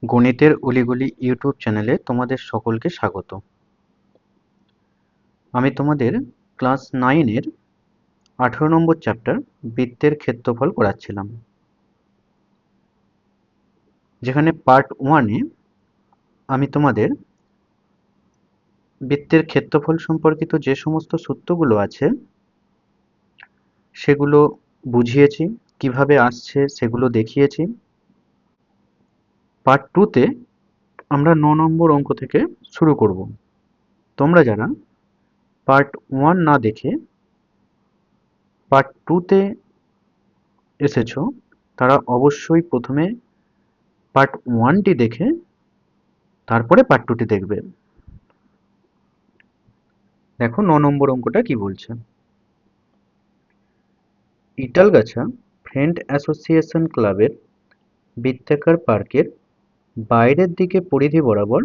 গণিতের অলিগলি ইউটিউব চ্যানেলে তোমাদের সকলকে স্বাগত। আমি তোমাদের ক্লাস 9-এর 18 নম্বর চ্যাপ্টার বৃত্তের ক্ষেত্রফল করাচ্ছিলাম, যেখানে পার্ট 1-এ আমি তোমাদের বৃত্তের ক্ষেত্রফল সম্পর্কিত যে সমস্ত সূত্রগুলো আছে সেগুলো বুঝিয়েছি, কিভাবে আসছে সেগুলো দেখিয়েছি। পার্ট 2-তে আমরা 9 নম্বর অঙ্ক থেকে শুরু করব। তোমরা যারা পার্ট 1 না দেখে পার্ট 2-তে এসেছো তারা অবশ্যই প্রথমে পার্ট 1টি দেখে তারপরে পার্ট 2টি দেখবে। দেখো 9 নম্বর অঙ্কটা কি বলছে। ইটালগাছা ফ্রেন্ড অ্যাসোসিয়েশন ক্লাবের বৃত্তাকার পার্কের বাইরের দিকে পরিধি বরাবর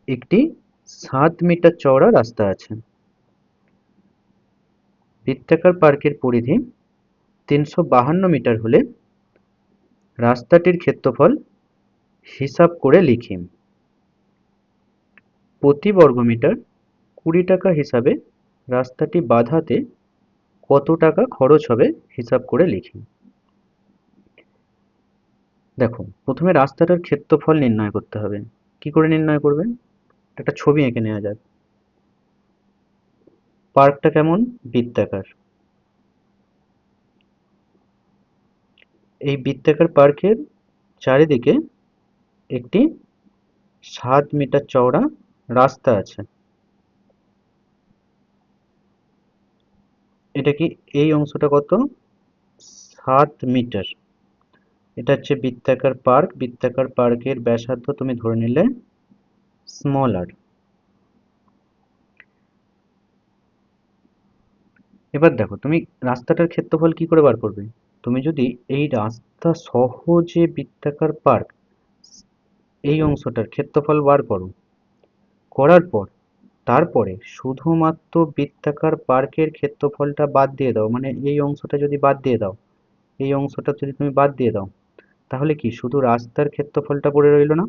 একটি 7 মিটার চওড়া রাস্তা আছে। বৃত্তাকার পার্কের পরিধি 352 মিটার হলে রাস্তাটির ক্ষেত্রফল হিসাব করে লিখি। প্রতি বর্গমিটার 20 টাকা হিসাবে রাস্তাটি বাঁধাতে কত টাকা খরচ হবে হিসাব করে লিখি। দেখো, প্রথমে রাস্তাটার ক্ষেত্রফল নির্ণয় করতে হবে। কি করে নির্ণয় করবে? একটা ছবি এঁকে নেওয়া যাক। পার্কটা কেমন? বৃত্তাকার। এই বৃত্তাকার পার্কের চারিদিকে একটি 7 মিটার চওড়া রাস্তা আছে। এটা কি, এই অংশটা কত? 7 মিটার। এটা হচ্ছে বৃত্তাকার পার্ক। বৃত্তাকার পার্কের ব্যাসার্ধ তুমি ধরে নিলে স্মল আর। এবার দেখো, তুমি রাস্তাটার ক্ষেত্রফল কি করে বার করবে? তুমি যদি এই রাস্তা সহ যে বৃত্তাকার পার্ক, এই অংশটার ক্ষেত্রফল বার করো, করার পর তারপরে শুধুমাত্র বৃত্তাকার পার্কের ক্ষেত্রফলটা বাদ দিয়ে দাও, মানে এই অংশটা যদি বাদ দিয়ে দাও, এই অংশটা যদি তুমি বাদ দিয়ে দাও, তাহলে কি শুধু রাস্তার ক্ষেত্রফলটা পড়ে রইলো না?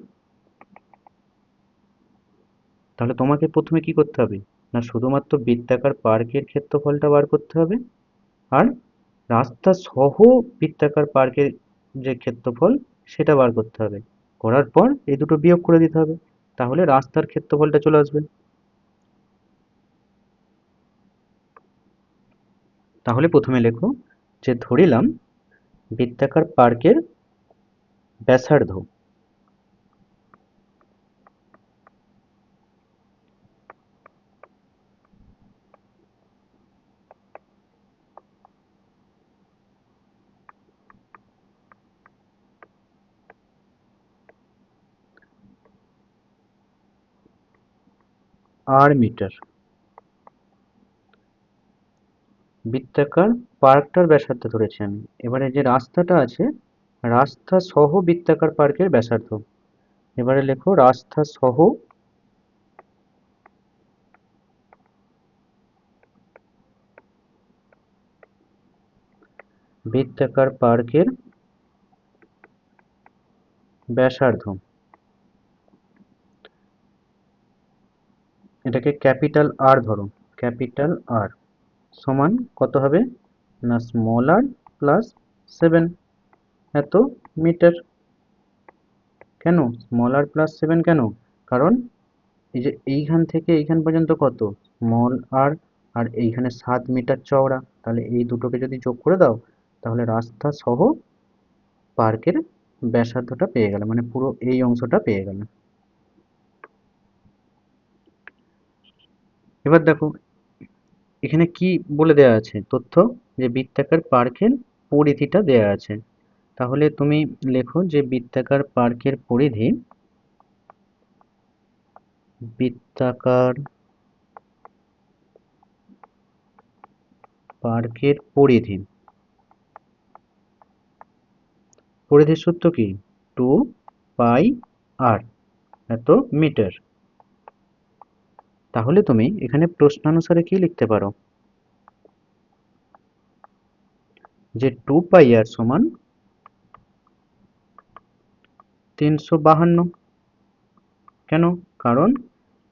তাহলে তোমাকে প্রথমে কি করতে হবে? না, শুধুমাত্র বৃত্তাকার পার্কের ক্ষেত্রফলটা বার করতে হবে, আর রাস্তা সহ বৃত্তাকার পার্কের যে ক্ষেত্রফল সেটা বার করতে হবে। করার পর এই দুটো বিয়োগ করে দিতে হবে, তাহলে রাস্তার ক্ষেত্রফলটা চলে আসবে। তাহলে প্রথমে লেখো যে ধরিলাম বৃত্তাকার পার্কের ব্যাসার্ধ আর মিটার। বৃত্তাকার পার্কটার ব্যাসার্ধ ধরেছি আমি। এবারে যে রাস্তাটা আছে, রাস্তা সহ বৃত্তাকার পার্কের ব্যাসার্ধ। এবারে লেখো রাস্তা সহ বৃত্তাকার পার্কের ব্যাসার্ধ। এটাকে ক্যাপিটাল আর ধরো। ক্যাপিটাল আর সমান কত হবে? না, স্মল আর প্লাস 7, এত মিটার। কেন স্মল আর প্লাস 7 কেন? কারণ এই যে এইখান থেকে এইখান পর্যন্ত কত? স্মল আর, আর এইখানে 7 মিটার চওড়া, তাহলে এই দুটোকে যদি যোগ করে দাও তাহলে রাস্তা সহ পার্কের ব্যাসার্ধটা পেয়ে গেলে, মানে পুরো এই অংশটা পেয়ে গেলে। এবার দেখো এখানে কি বলে দেয়া আছে তথ্য, যে বৃত্তাকার পার্কের পরিধিটা দেয়া আছে। তাহলে তুমি লেখো যে বৃত্তাকার পার্কের পরিধি, বৃত্তাকার পার্কের পরিধি, পরিধির সূত্র কি? 2 পাই আর, এত মিটার। তাহলে তুমি এখানে প্রশ্নানুসারে কি লিখতে পারো? যে 2 পাই আর সমান 352। কেন? কারণ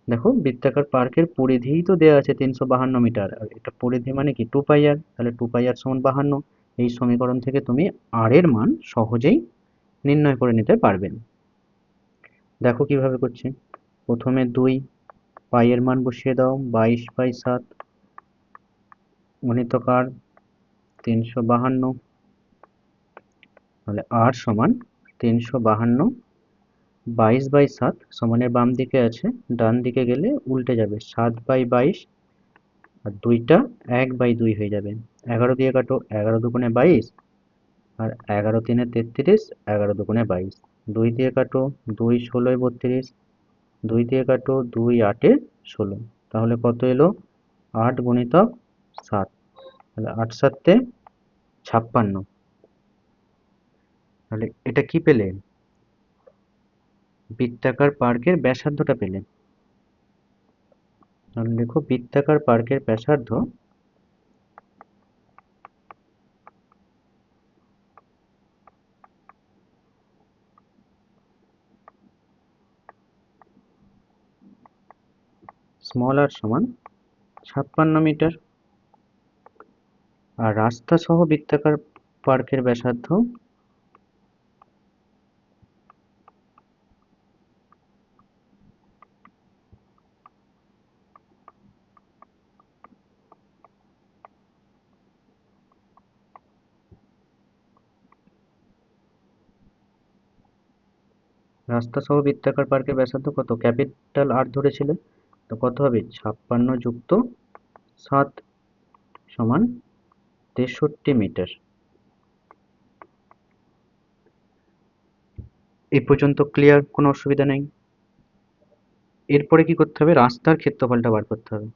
দেখো বৃত্তাকার পার্কের পরিধিই তো দেওয়া আছে 352 মিটার, আর এটা পরিধি মানে কি 2πr, তাহলে 2πr সমান 52। এই সমীকরণ থেকে তুমি আর এর মান সহজেই নির্ণয় করে নিতে পারবেন। দেখো কিভাবে করছি। প্রথমে 2 পাই এর মান বসিয়ে দাও, 22/7 গুণিতক আর 352, তাহলে আর সমান 352। 22/7 সমানের বাম দিকে আছে, ডান দিকে গেলে উল্টে যাবে, 7/22, আর দুইটা 1/2 হয়ে যাবে। 11 দিয়ে কাটো, 11 দুগুণে 22, আর 11 তিনে 33, 11 দুগুণে 22। 2 দিয়ে কাটো, 2 ষোলোয় 32, 2 দিয়ে কাটো, 2 8-এ 16, তাহলে কত এলো? 8 গুণিতক 7, তাহলে 8 7-এ 56। তাহলে এটা কি পেলে? বৃত্তাকার পার্কের ব্যাসার্ধটা পেলে। তাহলে দেখো বৃত্তাকার পার্কের ব্যাসার্ধ স্মল আর সমান 56 মিটার। আর রাস্তা সহ বৃত্তাকার পার্কের ব্যাসার্ধ রাস্তা সহ বৃত্তাকার পার্কের ব্যাসার্ধ কত? ক্যাপিটাল আর ধরেছিলে, তো কত হবে? 56 যুক্ত 7 সমান 63 মিটার। এই পর্যন্ত ক্লিয়ার? কোনো অসুবিধা নেই। এরপরে কি করতে হবে? রাস্তার ক্ষেত্রফলটা বার করতে হবে।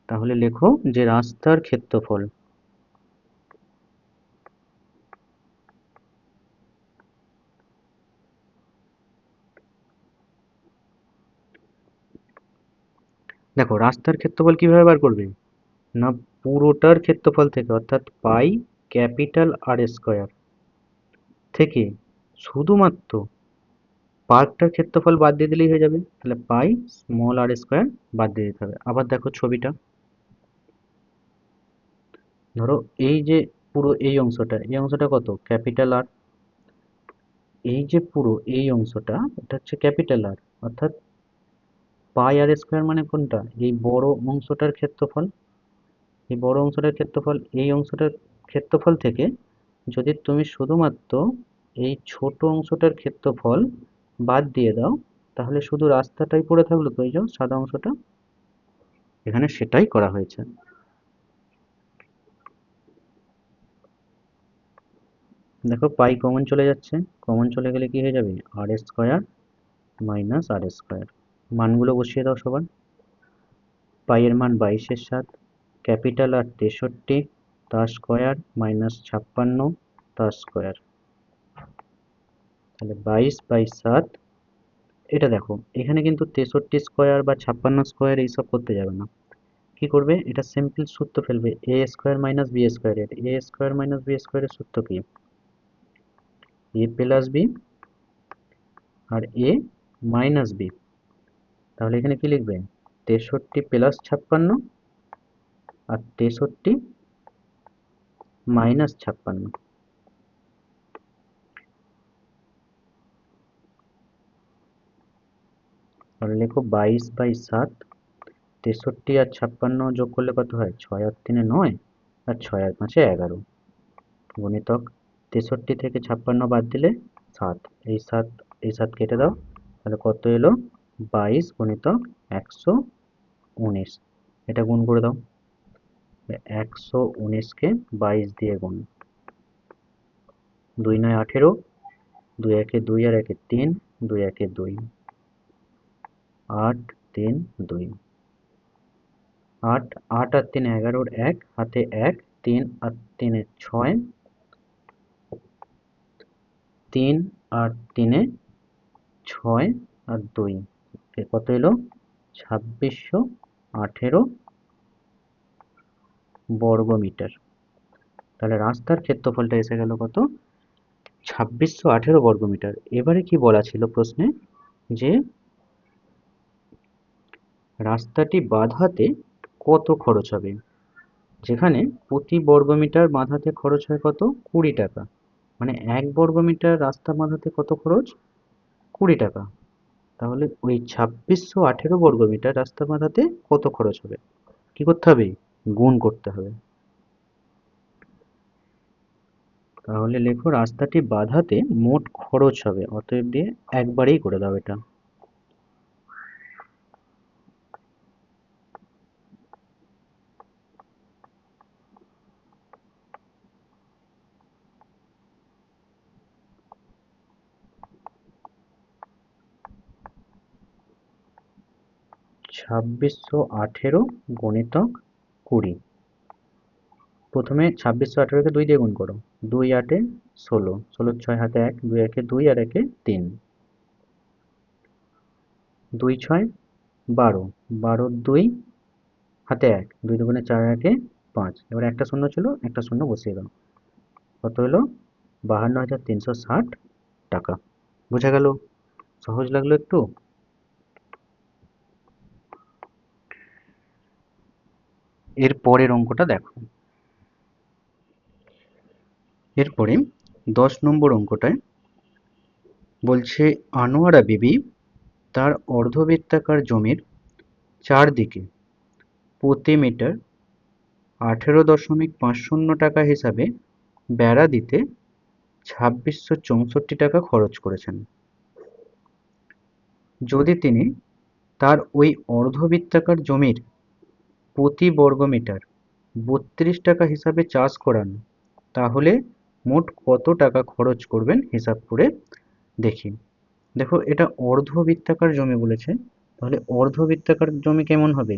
তাহলে লেখো যে রাস্তার ক্ষেত্রফল দেখো রাস্তার ক্ষেত্রফল কিভাবে বার করবে? না, পুরোটার ক্ষেত্রফল থেকে, অর্থাৎ পাই ক্যাপিটাল আর স্কোয়ার থেকে শুধুমাত্র পার্কটার ক্ষেত্রফল বাদ দিয়ে দিলেই হয়ে যাবে। তাহলে পাই স্মল আর স্কোয়ার বাদ দিয়ে দিতে হবে। আবার দেখো ছবিটা, ধরো এই যে পুরো এই অংশটা কত? Capital R. এই যে পুরো এই অংশটা, এটা হচ্ছে ক্যাপিটাল আর, অর্থাৎ পাই আর স্কোয়ার মানে কোনটা? এই বড় অংশটার ক্ষেত্রফল। এই বড় অংশটার ক্ষেত্রফল, এই অংশটার ক্ষেত্রফল থেকে যদি তুমি শুধুমাত্র এই ছোট অংশটার ক্ষেত্রফল বাদ দিয়ে দাও, তাহলে শুধু রাস্তাটাই পড়ে থাকলো, তো এই যে সাদা অংশটা, এখানে সেটাই করা হয়েছে। দেখো পাই কমন চলে যাচ্ছে, কমন চলে গেলে কি হয়ে যাবে? আর স্কোয়ার মাইনাস আর স্কোয়ার। মানগুলো বসিয়ে দাও সবার। পাই এর মান 22/7, ক্যাপিটাল আর 63, তার স্কোয়ার মাইনাস 56 তার স্কোয়ার, তাহলে 22/7। এটা দেখো এখানে কিন্তু 63 স্কোয়ার বা 56 স্কোয়ার এইসব করতে যাবে না। কি করবে? এটা সিম্পল সূত্র ফেলবে, এ স্কোয়ার মাইনাস বি স্কোয়ারের। এ স্কোয়ার মাইনাস বি স্কোয়ারের সূত্র কি? এ প্লাস বি আর এ মাইনাস বি। তাহলে এখানে কি লিখবে? 63 প্লাস 56 আর 63 মাইনাস 56। তাহলে লেখো 22/7, 63 আর 56 যোগ করলে কত হয়? 6 আর 3-এ 9, আর 6 আর 5-এ 11, গুণিতক 63 থেকে 56 বাদ দিলে 7, এই 7 এই 7 কেটে দাও, তাহলে কত এলো? 22 গুণিতক 119। এটা গুণ করে দাও, 119-কে 22 দিয়ে গুণ, 2 9 18, 2 1-এ 2 আর 1-এ 3, 2 1-এ 2, 8 3 2, 8 8 আর 3 11-র 1 হাতে 1, 3 আর 3-এ 6, 3 আর 3-এ 6 আর 2, কত এলো? 2618 বর্গ মিটার। তাহলে রাস্তার ক্ষেত্রফলটা এসে গেল কত? 2618 বর্গমিটার। এবারে কি বলা ছিল প্রশ্নে, যে রাস্তাটি বাঁধাতে কত খরচ হবে, যেখানে প্রতি বর্গমিটার বাঁধাতে খরচ হয় কত, 20 টাকা। মানে 1 বর্গমিটার রাস্তা বাঁধাতে কত খরচ, 20 টাকা। তাহলে ওই 2618 বর্গমিটার রাস্তা বাঁধাতে কত খরচ হবে, কি করতে হবে, গুণ করতে হবে। তাহলে লেখো রাস্তাটি বাঁধাতে মোট খরচ হবে, অতএব দিয়ে একবারেই করে দাও এটা। 2618 গুণিতক 20। প্রথমে 2618-কে 2 দিয়ে গুণ করো, 2 8-এ 16, 16 6 হাতে 1, 2 1-এ 2 আর 1-এ 3, 2 6 12, 12 2 হাতে 1, 2 2-গুণে 4 1-এ 5। এবার একটা শূন্য ছিল, একটা শূন্য বসিয়ে দাও, কত হলো, 52,360 টাকা। বোঝা গেল? সহজ লাগলো একটু? এর পরের অঙ্কটা দেখো। এরপরে 10 নম্বর অঙ্কটায় বলছে, আনোয়ারা বিবি তার অর্ধবৃত্তাকার জমির চারদিকে প্রতি মিটার 18.50 টাকা হিসাবে বেড়া দিতে 2664 টাকা খরচ করেছেন। যদি তিনি তার ওই অর্ধবৃত্তাকার জমির প্রতি বর্গমিটার 32 টাকা হিসাবে চাষ করান, তাহলে মোট কত টাকা খরচ করবেন হিসাব করে দেখি। দেখো, এটা অর্ধবৃত্তাকার জমি বলেছে, তাহলে অর্ধবৃত্তাকার জমি কেমন হবে,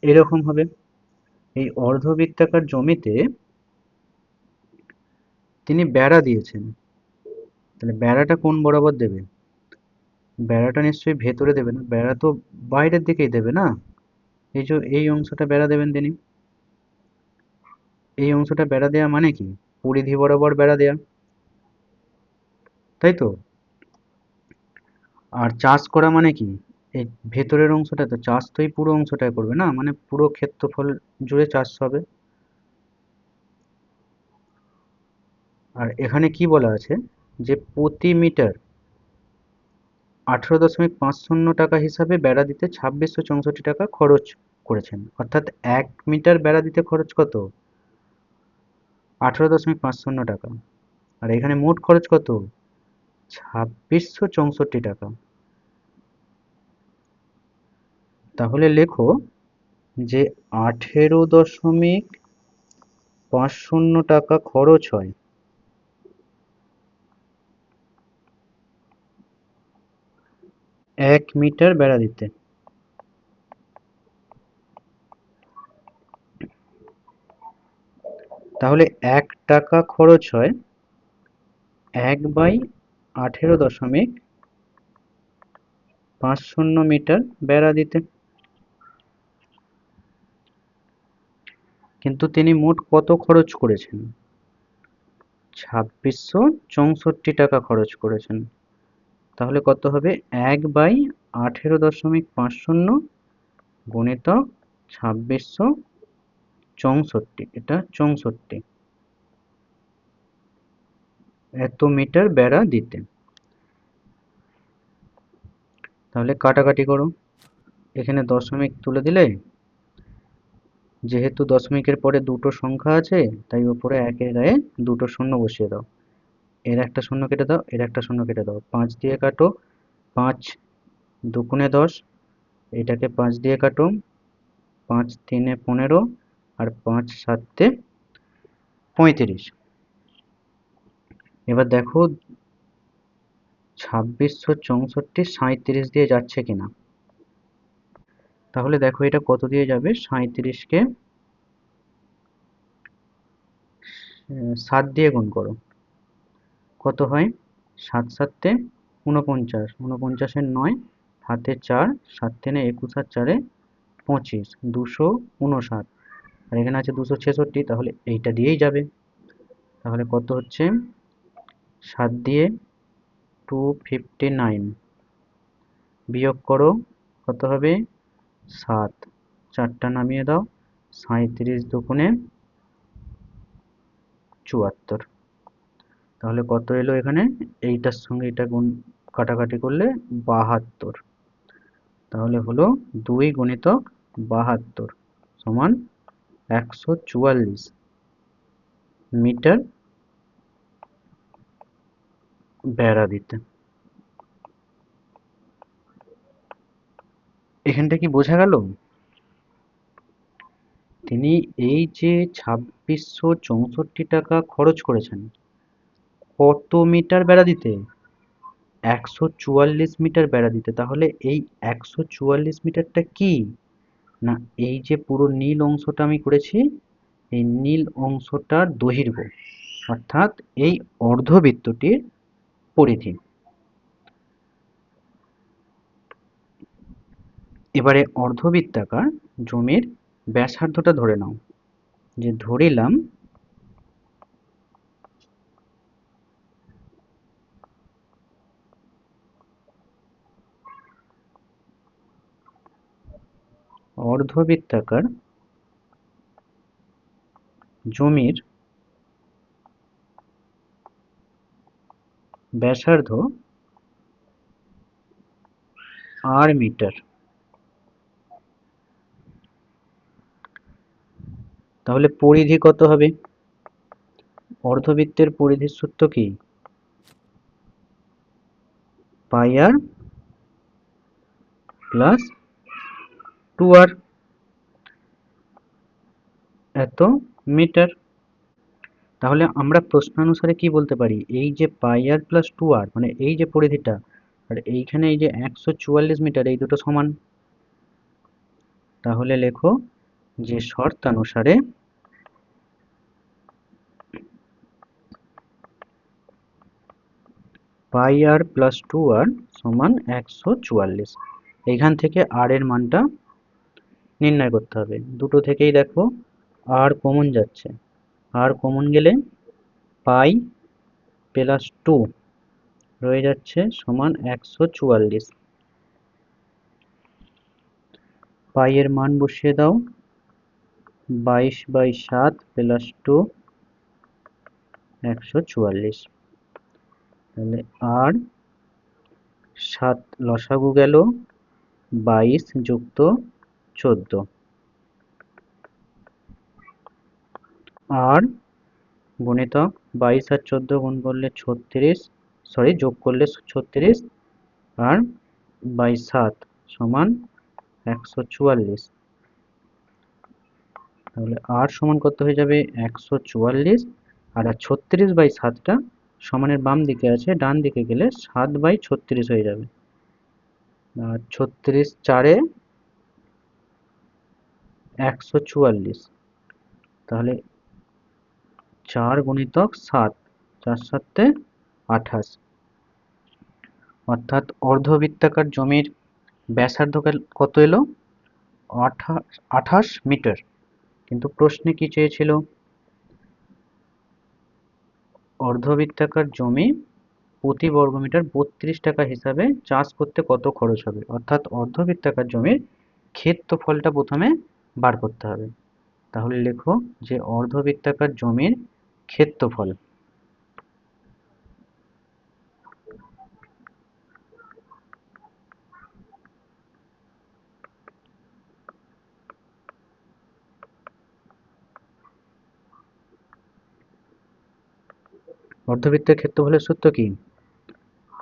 এরকম হবে। এই অর্ধবৃত্তাকার জমিতে তিনি বেড়া দিয়েছেন, তাহলে বেড়াটা কোন বরাবর দেবে, বেড়াটা নিশ্চয়ই ভেতরে দেবে না, বেড়া তো বাইরের দিকেই দেবে না। এই যে এই অংশটা বেড়া দেবেন তিনি, এই অংশটা বেড়া দেওয়া মানে কি, পরিধি বরাবর বেড়া দেয়া, তাই তো। আর চাষ করা মানে কি, এই ভেতরের অংশটা, তো চাষ তো এই পুরো অংশটাই করবে না, মানে পুরো ক্ষেত্রফল জুড়ে চাষ হবে। আর এখানে কি বলা আছে, যে প্রতি মিটার 18.50 টাকা হিসাবে বেড়া দিতে 2664 টাকা খরচ করেছেন। অর্থাৎ 1 মিটার বেড়া দিতে খরচ কত, 18.50 টাকা। আর এখানে মোট খরচ কত, 2664 টাকা। তাহলে লেখো যে 18.50 টাকা খরচ হয় 1 মিটার বেড়া দিতে। তাহলে 1 টাকা খরচ হয় 1/18.50 মিটার বেড়া দিতে। কিন্তু তিনি মোট কত খরচ করেছেন, 2664 টাকা খরচ করেছেন। তাহলে কত হবে, 1/18.50 গুণিতক 2664, এটা 64, এত মিটার বেড়া দিতে। তাহলে কাটাকাটি করো, এখানে দশমিক তুলে দিলে, যেহেতু দশমিকের পরে দুটো সংখ্যা আছে, তাই উপরে একের গায়ে দুটো শূন্য বসিয়ে দাও। এর একটা শূন্য কেটে দাও, এর একটা শূন্য কেটে দাও, 5 দিয়ে কাটো, 5 দুগুণে 10, এটাকে 5 দিয়ে কাটো, 5 3-এ 15, আর 5 7-এ 35। এবার দেখো 2664 37 দিয়ে যাচ্ছে কিনা। তাহলে দেখো এটা কত দিয়ে যাবে, 37-কে 7 দিয়ে গুণ করো, কত হয়, 7 7-এ 49, 49-এর 9, হাতে 4, 7 3-এ 21, আর 4-এ 25, 259। আর এখানে আছে 266, তাহলে এইটা দিয়েই যাবে। তাহলে কত হচ্ছে, 7 দিয়ে 259 বিয়োগ করো, কত হবে 7, 4টা নামিয়ে দাও, 37 দুগুণে 74। তাহলে কত এলো এখানে, এইটার সঙ্গে এটা গুণ কাটাকাটি করলে 72। তাহলে হলো 2 গুণিতক 72 সমান 144 মিটার বেড়া দিতে। এখানটা কি বোঝা গেল? তিনি এই যে 2664 টাকা খরচ করেছেন কত মিটার বেড়া দিতে, 144 মিটার বেড়া দিতে। তাহলে এই 144 মিটারটা কি না, এই যে পুরো নীল অংশটা আমি করেছি, এই নীল অংশটার দৈর্ঘ্য, অর্থাৎ এই অর্ধবৃত্তটির পরিধি। এবারে অর্ধবৃত্তাকার জমির ব্যাসার্ধটা ধরে নাও, যে ধরিলাম অর্ধবৃত্তাকার জমির ব্যাসার্ধ r মিটার। তাহলে পরিধি কত হবে, অর্ধবৃত্তের পরিধির সূত্র কি, পাই আর প্লাস 2r, এত মিটার। তাহলে আমরা প্রশ্নানুসারে কি বলতে পারি, এই যে পাই আর প্লাস 2r মানে এই যে পরিধিটা, আর এইখানে এই যে 144 মিটার, এই দুটো সমান। তাহলে লেখো যে শর্তানুসারে পাই আর প্লাস 2r সমান 144। এইখান থেকে r এর মানটা নির্ণয় করতে হবে। দুটো থেকেই দেখো r কমন যাচ্ছে, r কমন গেলে পাই প্লাস 2 রয়ে যাচ্ছে সমান 144। পাই এর মান বসিয়ে দাও, 22/7 প্লাস 2 144। তাহলে আর 7 লসাগু গেল 22 যুক্ত 14, আর গুণিতক 22 আর 14 গুণ করলে 36, সরি যোগ করলে 36, আর 7 সমান 144। তাহলে আর সমান কত হয়ে যাবে 144, আর 36/7টা সমানের বাম দিকে আছে, ডান দিকে গেলে 7/36 হয়ে যাবে। আর 36 4-এ 144, তাহলে 4 গুণিতক 7, 4 7-এ 28। অর্থাৎ অর্ধবৃত্তাকার জমির ব্যাসার্ধ কত এলো, 28 মিটার। কিন্তু প্রশ্নে কি চেয়েছিল, অর্ধবৃত্তাকার জমি প্রতি বর্গমিটার 32 টাকা হিসাবে চাষ করতে কত খরচ হবে, অর্থাৎ অর্ধবৃত্তাকার জমির ক্ষেত্রফলটা প্রথমে বার করতে হবে। তাহলে লেখো যে অর্ধবৃত্তাকার জমির ক্ষেত্রফল, অর্ধবৃত্তের ক্ষেত্রফলের সূত্র কি,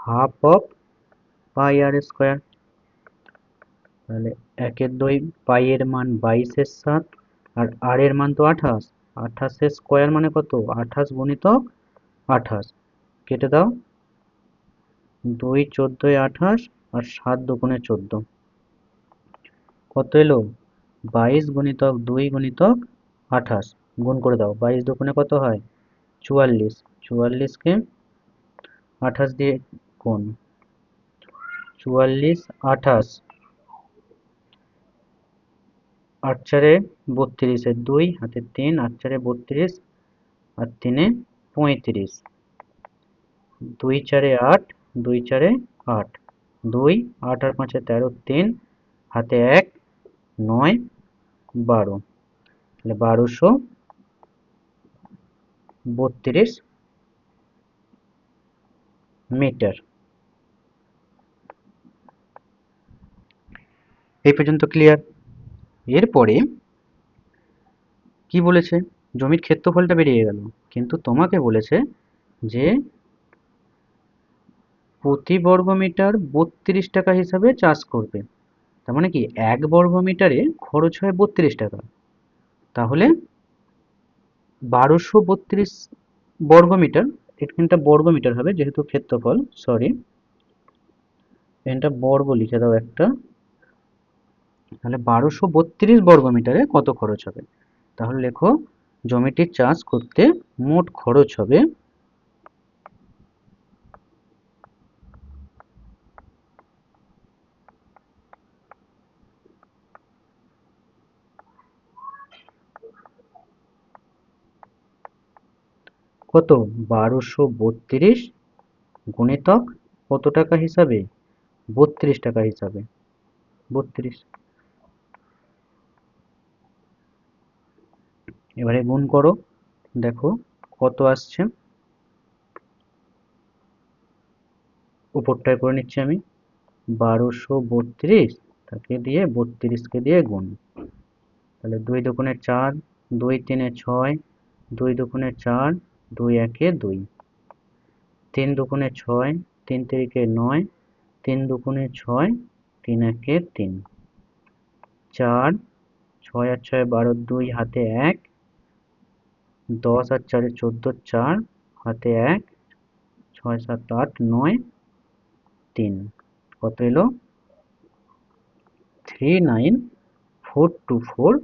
half of pi r square. তাহলে 1/2 পাই এর মান 22/7, আর আর এর মান তো 28, 28 স্কোয়ার মানে কত, 28 গুণিতক 28, কেটে দাও, 2 14 28, আর 7 দুগুণে 14, কত এলো 22 গুণিতক 2 গুণিতক 28, গুণ করে দাও, 22 দুগুণে কত হয় 44, 44কে 28 দিয়ে গুণ, 44 28, 8 4-এ 32, 2 হাতে 3, 8 4-এ 32, আর 3-এ 35, 2 4 8, 2 4 8, 2 8 আর 5 13, 3 হাতে 1, 9 12, তাহলে 1232 মিটার। এই পর্যন্ত ক্লিয়ার? এরপরে কি বলেছে? জমির ক্ষেত্রফলটা বেরিয়ে গেল, কিন্তু তোমাকে বলেছে যে প্রতি বর্গ মিটার 32 টাকা হিসাবে চাষ করবে। তার মানে কি 1 বর্গ মিটারে খরচ হয় 32 টাকা। তাহলে 1232 বর্গ মিটার, এখানটা বর্গ মিটার হবে যেহেতু ক্ষেত্রফল, সরি এখানটা বর্গ লিখে দাও একটা। তাহলে 1232 বর্গ মিটারে কত খরচ হবে? তাহলে লেখো জমিটি চাষ করতে মোট খরচ হবে কত? 1232 গুণিতক কত টাকা হিসাবে? 32 টাকা হিসাবে। 32, এবারে গুণ করো, দেখো কত আসছে। উপরটায় করে নিচ্ছি আমি, 1232 তাকে দিয়ে 32কে দিয়ে গুণ। তাহলে 2 দুগুণে 4, 2 তিনে 6, 2 দুগুণে 4, 2 একে 2, 3 দুগুণে 6, 3 তিরিকে 9, 3 দুগুণে 6, 3 একে 3, 4, 6 আর 6 12, 2 হাতে 1, 10 আর 4 14, 4 হাতে 1, 6 7 8 9 3, কত এলো? 39424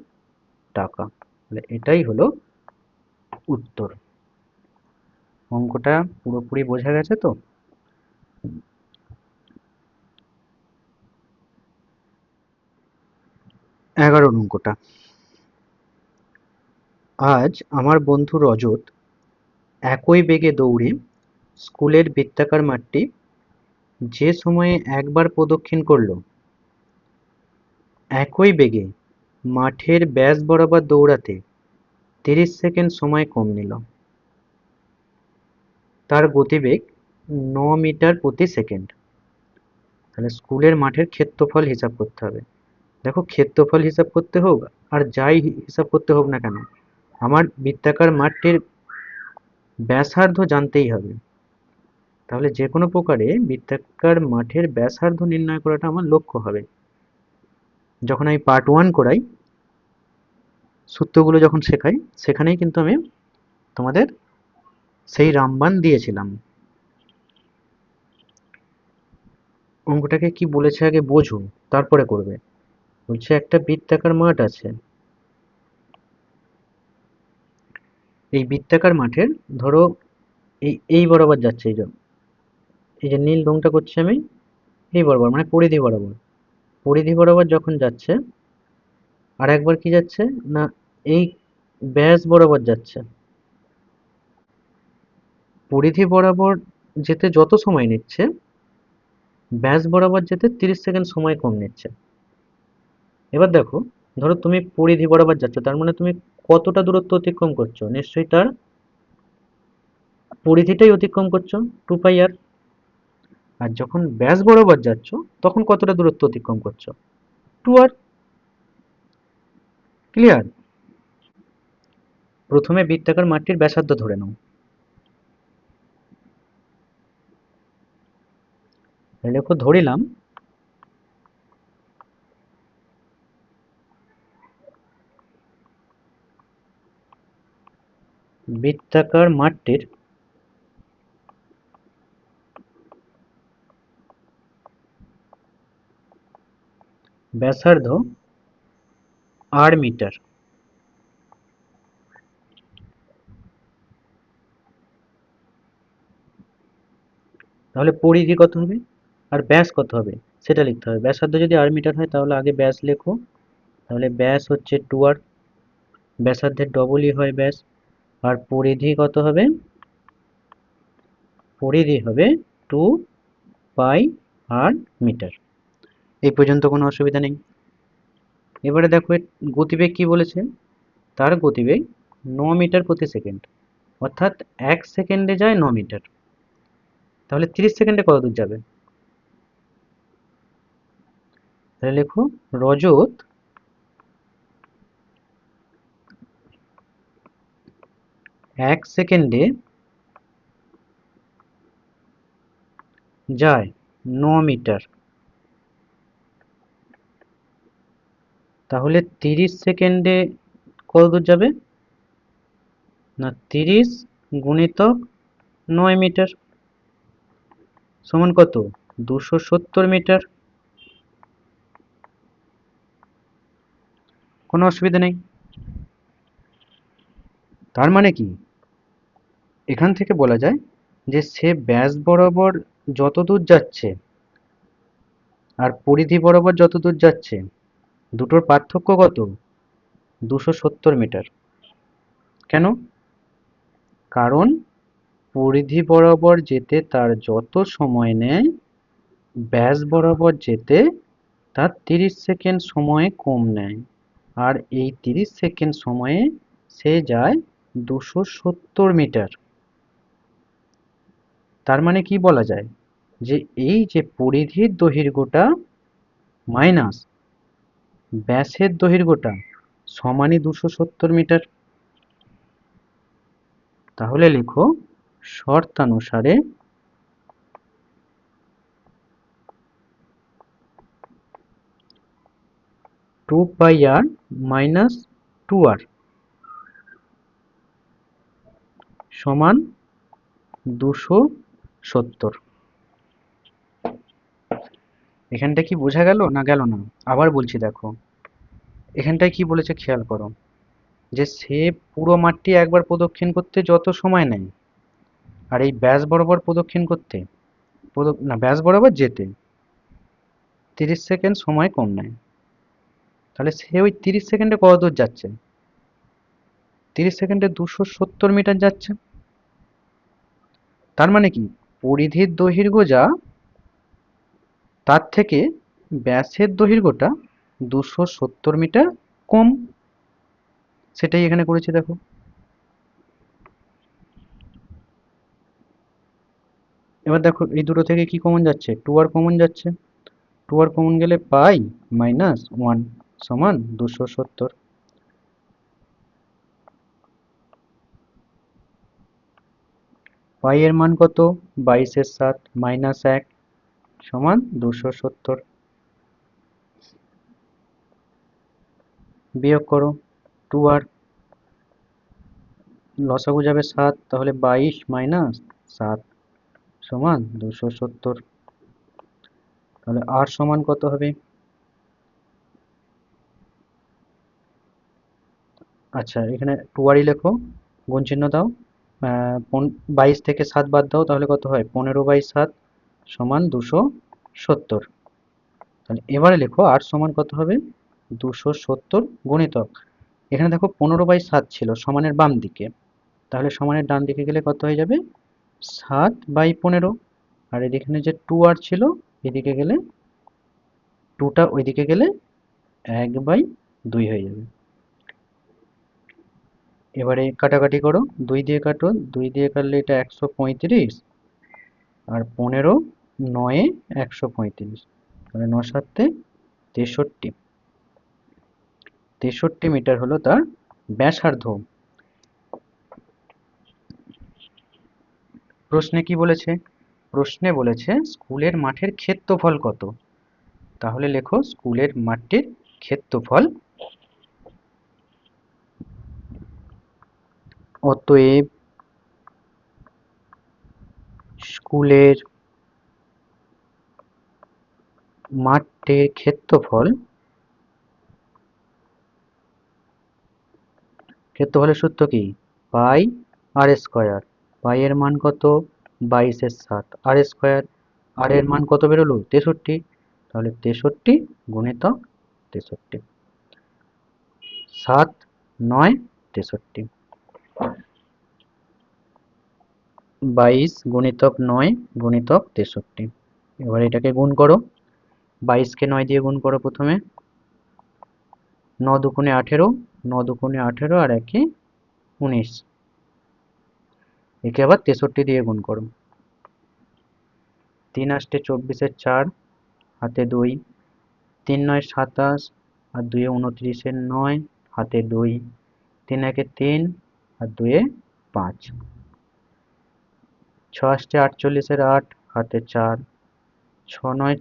টাকা। তাহলে এটাই হলো উত্তর। অঙ্কটা পুরোপুরি বোঝা গেছে তো? 11 অঙ্কটা। আজ আমার বন্ধু রজত একই বেগে দৌড়ে স্কুলের বৃত্তাকার মাঠটি যে সময়ে একবার প্রদক্ষিণ করল, একই বেগে মাঠের ব্যাস বরাবর দৌড়াতে 30 সেকেন্ড সময় কম নিল। তার গতিবেগ 9 মিটার প্রতি সেকেন্ড। তাহলে স্কুলের মাঠের ক্ষেত্রফল হিসাব করতে হবে। দেখো ক্ষেত্রফল হিসাব করতে হোক আর যাই হিসাব করতে হোক না কেন, আমার বৃত্তাকার মাঠটির ব্যাসার্ধ জানতেই হবে। তাহলে যে কোনো প্রকারে বৃত্তাকার মাঠের ব্যাসার্ধ নির্ণয় করাটা আমার লক্ষ্য হবে। যখন আমি পার্ট 1 করাই, সূত্রগুলো যখন শেখাই, সেখানেই কিন্তু আমি তোমাদের সেই রামবাণ দিয়েছিলাম। অঙ্কটাকে কি বলেছে আগে বোঝো, তারপরে করবে। বলছে একটা বৃত্তাকার মাঠ আছে, এই বৃত্তাকার মাঠের ধরো এই বরাবর যাচ্ছে, এই যে নীল রংটা করছি আমি, এই বরাবর মানে পরিধি বরাবর, পরিধি বরাবর যখন যাচ্ছে, আর একবার কি যাচ্ছে না এই ব্যাস বরাবর যাচ্ছে। পরিধি বরাবর যেতে যত সময় নিচ্ছে, ব্যাস বরাবর যেতে 30 সেকেন্ড সময় কম নিচ্ছে। এবার দেখো, ধরো তুমি পরিধি বরাবর যাচ্ছ, তার মানে তুমি কতটা দূরত্ব অতিক্রম করছো? নিশ্চয়ই তার পরিধিটাই অতিক্রম করছো, 2 পাই আর। আর যখন ব্যাস বরাবর যাচ্ছ, তখন কতটা দূরত্ব অতিক্রম করছো? 2 আর। ক্লিয়ার? প্রথমে বৃত্তাকার মাঠটির ব্যাসার্ধ ধরে নাও। লেখো ধরিলাম বৃত্তাকার মাঠটির ব্যাসার্ধ আর মিটার। তাহলে পরিধি কত হবে আর ব্যাস কত হবে সেটা লিখতে হবে। ব্যাসার্ধ যদি আর মিটার হয় তাহলে আগে ব্যাস লেখো। তাহলে ব্যাস হচ্ছে 2 আর, ব্যাসার্ধের ডবলই হয় ব্যাস। আর পরিধি কত হবে? পরিধি হবে 2πr মিটার। এই পর্যন্ত কোনো অসুবিধা নেই। এবারে দেখো গতিবেগ কি বলেছে, তার গতিবেগ 9 মিটার প্রতি সেকেন্ড, অর্থাৎ 1 সেকেন্ডে যায় 9 মিটার। তাহলে 30 সেকেন্ডে কত দূর যাবে? তাহলে লেখো রজত 1 সেকেন্ডে যায় 9 মিটার। তাহলে 30 সেকেন্ডে কত দূর যাবে? না 30 গুণিতক 9 মিটার সমান কত? 270 মিটার। কোনো অসুবিধা নেই। তার মানে কি, এখান থেকে বলা যায় যে সে ব্যাস বরাবর যত দূর যাচ্ছে আর পরিধি বরাবর যত দূর যাচ্ছে, দুটোর পার্থক্য কত? 270 মিটার। কেন? কারণ পরিধি বরাবর যেতে তার যত সময় নেয়, ব্যাস বরাবর যেতে তার 30 সেকেন্ড সময় কম নেয়। আর এই 30 সেকেন্ড সময়ে সে যায় 270 মিটার। তার মানে কি বলা যায়, যে এই যে পরিধির দৈর্ঘ্যটা মাইনাস ব্যাসের দৈর্ঘ্যটা সমানই 270 মিটার। তাহলে লেখো শর্তানুসারে টু পাই আর মাইনাস 2r সমান 270। এখানটা কি বোঝা গেল না গেল না? আবার বলছি দেখো, এখানটায় কি বলেছে খেয়াল করো, যে সে পুরো মাঠটি একবার প্রদক্ষিণ করতে যত সময় নেয়, আর এই ব্যাস বরাবর প্রদক্ষিণ করতে না ব্যাস বরাবর যেতে 30 সেকেন্ড সময় কম নেয়। তাহলে সে ওই 30 সেকেন্ডে কত দূর যাচ্ছে? 30 সেকেন্ডে 270 মিটার যাচ্ছে। তার মানে কি, পরিধির দৈর্ঘ্য যা, তার থেকে ব্যাসের দৈর্ঘ্যটা 270 মিটার কম। সেটাই এখানে করেছি দেখো। এবার দেখো এই দুটো থেকে কি কমন যাচ্ছে? 2r কমন যাচ্ছে। 2r কমন গেলে পাই মাইনাস 1 সমান 270। পাই এর মান কত? 22/7 মাইনাস 1 সমান 270। বিয়োগ করো 2r, লসাগু যাবে 7, তাহলে 22 মাইনাস 7 সমান 270। তাহলে r সমান কত হবে? আচ্ছা এখানে 2r ই লেখো, গুণ চিহ্ন দাও। 22 থেকে 7 বাদ দাও, তাহলে কত হয়? 15/7 সমান 270। তাহলে এবারে লেখো r সমান কত হবে? 270 গুণিতক, এখানে দেখো 15/7 ছিল সমানের বাম দিকে, তাহলে সমানের ডান দিকে গেলে কত হয়ে যাবে? 7/15। আর এখানে যে 2r ছিল, এদিকে গেলে 2টা ওইদিকে গেলে 1/2 হয়ে যাবে। এবারে কাটাকাটি করো, 2 দিয়ে কাটো, 2 দিয়ে কাটলে এটা 135, আর 15 9 135, তাহলে 9 7 63। 63 মিটার হলো তার ব্যাসার্ধ। প্রশ্নে কি বলেছে? প্রশ্নে বলেছে স্কুলের মাঠের ক্ষেত্রফল কত। তাহলে লেখো স্কুলের মাঠটির ক্ষেত্রফল। অতএব স্কুলের মাঠটির ক্ষেত্রফল, ক্ষেত্রফলের সূত্র কি? পাই আর স্কয়ার। পাই এর মান কত? 22/7। আর স্কয়ার, আর এর মান কত বেরোলো? 63। তাহলে 63 গুণিতক 63, 7 9 63। 22 গুণিতক 9 গুণিতক 63। এবার এটাকে গুণ করো, 22কে 9 দিয়ে গুণ করো প্রথমে, 9 দুগুণে 18, 9 দুগুণে 18 আর 1-এ 19। একে আবার 63 দিয়ে গুণ করো, 3 8 24-এর 4, হাতে 2, 3 9 27 আর 2 29-এর 9, হাতে 2, 3 1 3 আর 2 5, 6 8 48-এর 8, হাতে 4, 6 9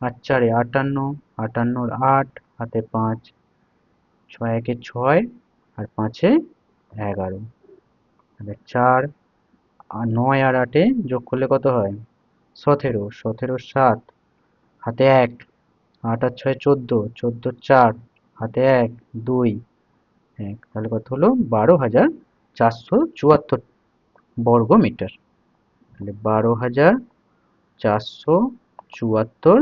54 আর 4 58, 58-এর 8, হাতে 5, 6 1 6 আর 5 11, তাহলে 4 আর 9 আর 8 যোগ করলে কত হয়? 17, 17-এর 7, হাতে 1, 8 আর 6 14, 14-এর 4, হাতে 1 2 1, তাহলে কত হলো? 12,474 বর্গ মিটার। তাহলে 12,474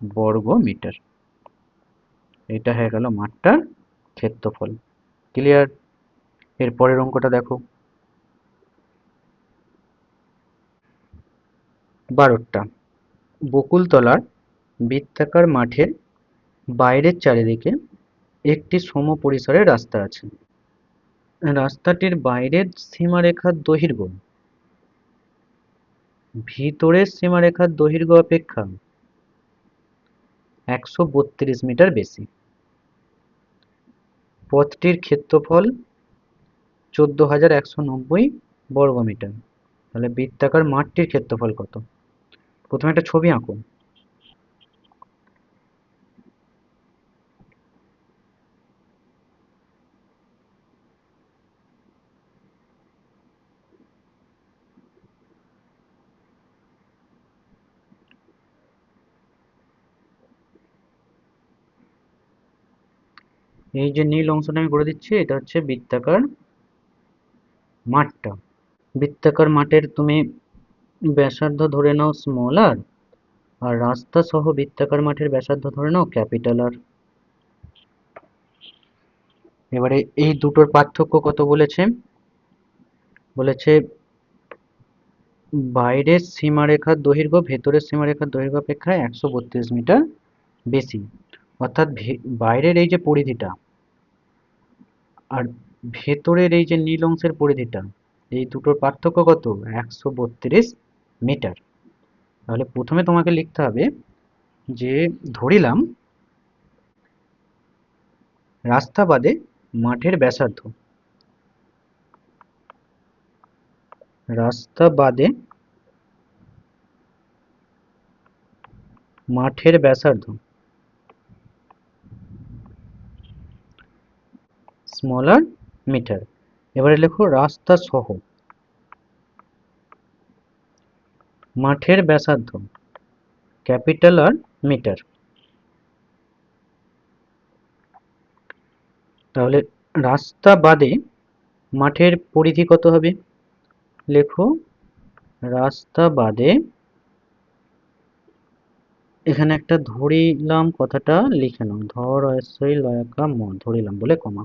বর্গ মিটার, এটা হয়ে গেল মাঠটার ক্ষেত্রফল। ক্লিয়ার? এর পরের অঙ্কটা দেখো, 12টা। বকুলতলার বৃত্তাকার মাঠের বাইরের চারিদিকে একটি সমপরিসরের রাস্তা আছে। রাস্তাটির বাইরের সীমারেখার দৈর্ঘ্য ভিতরের সীমারেখার দৈর্ঘ্য অপেক্ষা 132 মিটার বেশি। পথটির ক্ষেত্রফল 14,190 বর্গ মিটার। তাহলে বৃত্তাকার মাঠটির ক্ষেত্রফল কত? প্রথমে একটা ছবি আঁকো। এই যে নীল অংশটা আমি করে দিচ্ছি, এটা হচ্ছে বৃত্তাকার মাঠটা। বৃত্তাকার মাঠের তুমি ব্যাসার্ধ ধরে নাও স্মল আর, আর রাস্তা সহ বৃত্তাকার মাঠের ব্যাসার্ধ ধরে নাও ক্যাপিটাল আর। এবারে এই দুটোর পার্থক্য কত বলেছে? বলেছে বাইরের সীমারেখার দৈর্ঘ্য ভেতরের সীমারেখার দৈর্ঘ্য অপেক্ষা 132 মিটার বেশি। অর্থাৎ বাইরের এই যে পরিধিটা আর ভেতরের এই যে নীল অংশের পরিধিটা, এই দুটোর পার্থক্য কত? 132 মিটার। তাহলে প্রথমে তোমাকে লিখতে হবে যে ধরিলাম রাস্তা বাদে মাঠের ব্যাসার্ধ, রাস্তা বাদে মাঠের ব্যাসার্ধ স্মলার মিটার। এবারে লেখো রাস্তা সহ মাঠের ব্যাসার্ধ ক্যাপিটাল আর মিটার। তাহলে রাস্তা বাদে মাঠের পরিধি কত হবে? লেখো রাস্তা বাদে, এখানে একটা ধরিলাম কথাটা লিখে নাও, ধর অশ্বই লয়কা ম, ধরিলাম বলে কমা।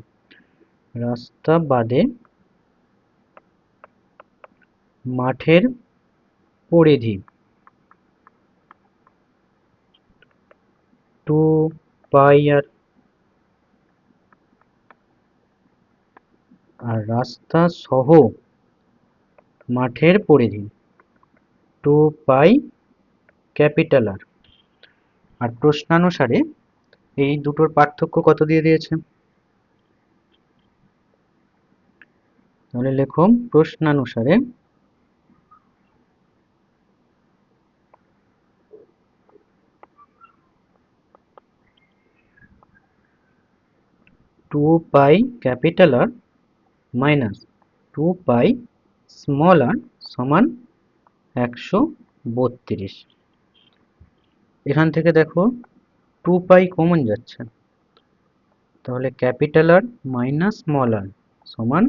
রাস্তা বাদে মাঠের পরিধি 2 পাই আর, আর রাস্তা সহ মাঠের পরিধি 2 পাই ক্যাপিটাল আর। আর প্রশ্নানুসারে এই দুটোর পার্থক্য কত দিয়ে দিয়েছে? তাহলে লেখো প্রশ্নানুসারে 2 pi capital R minus 2 pi small R সমান 132। এখান থেকে দেখো 2 পাই কমন যাচ্ছে, তাহলে capital R minus small R সমান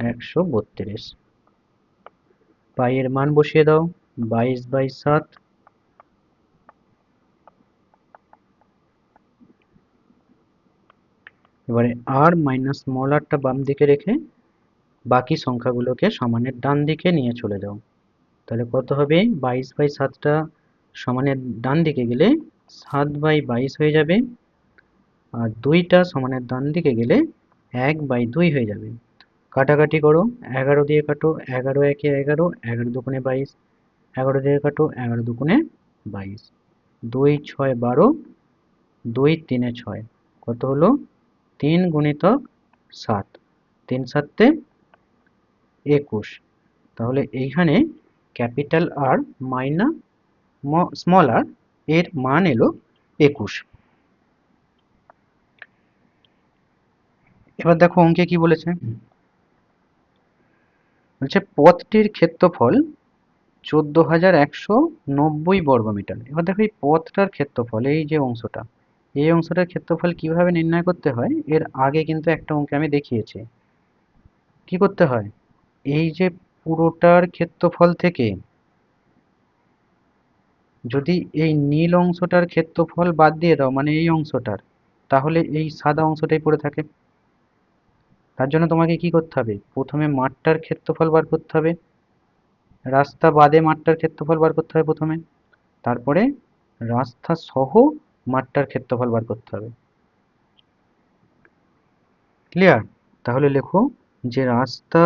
132। পাই এর মান বসিয়ে দাও, 22/7। এবারে আর মাইনাস স্মল আরটা বাম দিকে রেখে বাকি সংখ্যাগুলোকে সমানের ডান দিকে নিয়ে চলে যাও। তাহলে কত হবে, 22/7টা সমানের ডান দিকে গেলে 7/22 হয়ে যাবে, আর 2টা সমানের ডান দিকে গেলে 1/2 হয়ে যাবে। কাটাকাটি করো, 11 দিয়ে কাটো, 11 একে 11, 11 দুগুণে 22, 11 দিয়ে কাটো, 11 দুগুণে 22, 2 6 12, 2 3 6, কত হলো 3 গুণিতক 7, 3 7 21। তাহলে এইখানে ক্যাপিটাল আর মাইনাস স্মল আর এর মান এলো 21। এবার দেখো অঙ্কে কি বলেছে, বলছে পথটির ক্ষেত্রফল 14,190 বর্গমিটার। এবার দেখো এই পথটার ক্ষেত্রফল, এই যে অংশটা, এই অংশটার ক্ষেত্রফল কিভাবে নির্ণয় করতে হয় এর আগে কিন্তু একটা অঙ্কে আমি দেখিয়েছি। কি করতে হয়, এই যে পুরোটার ক্ষেত্রফল থেকে যদি এই নীল অংশটার ক্ষেত্রফল বাদ দিয়ে দাও, মানে এই অংশটার, তাহলে এই সাদা অংশটাই পড়ে থাকে। তার জন্য তোমাকে কি করতে হবে, প্রথমে মাঠটার ক্ষেত্রফল বার করতে হবে, রাস্তা বাদে মাঠটার ক্ষেত্রফল বার করতে হবে প্রথমে, তারপরে রাস্তা সহ মাঠটার ক্ষেত্রফল বার করতে হবে। ক্লিয়ার? তাহলে লেখো যে রাস্তা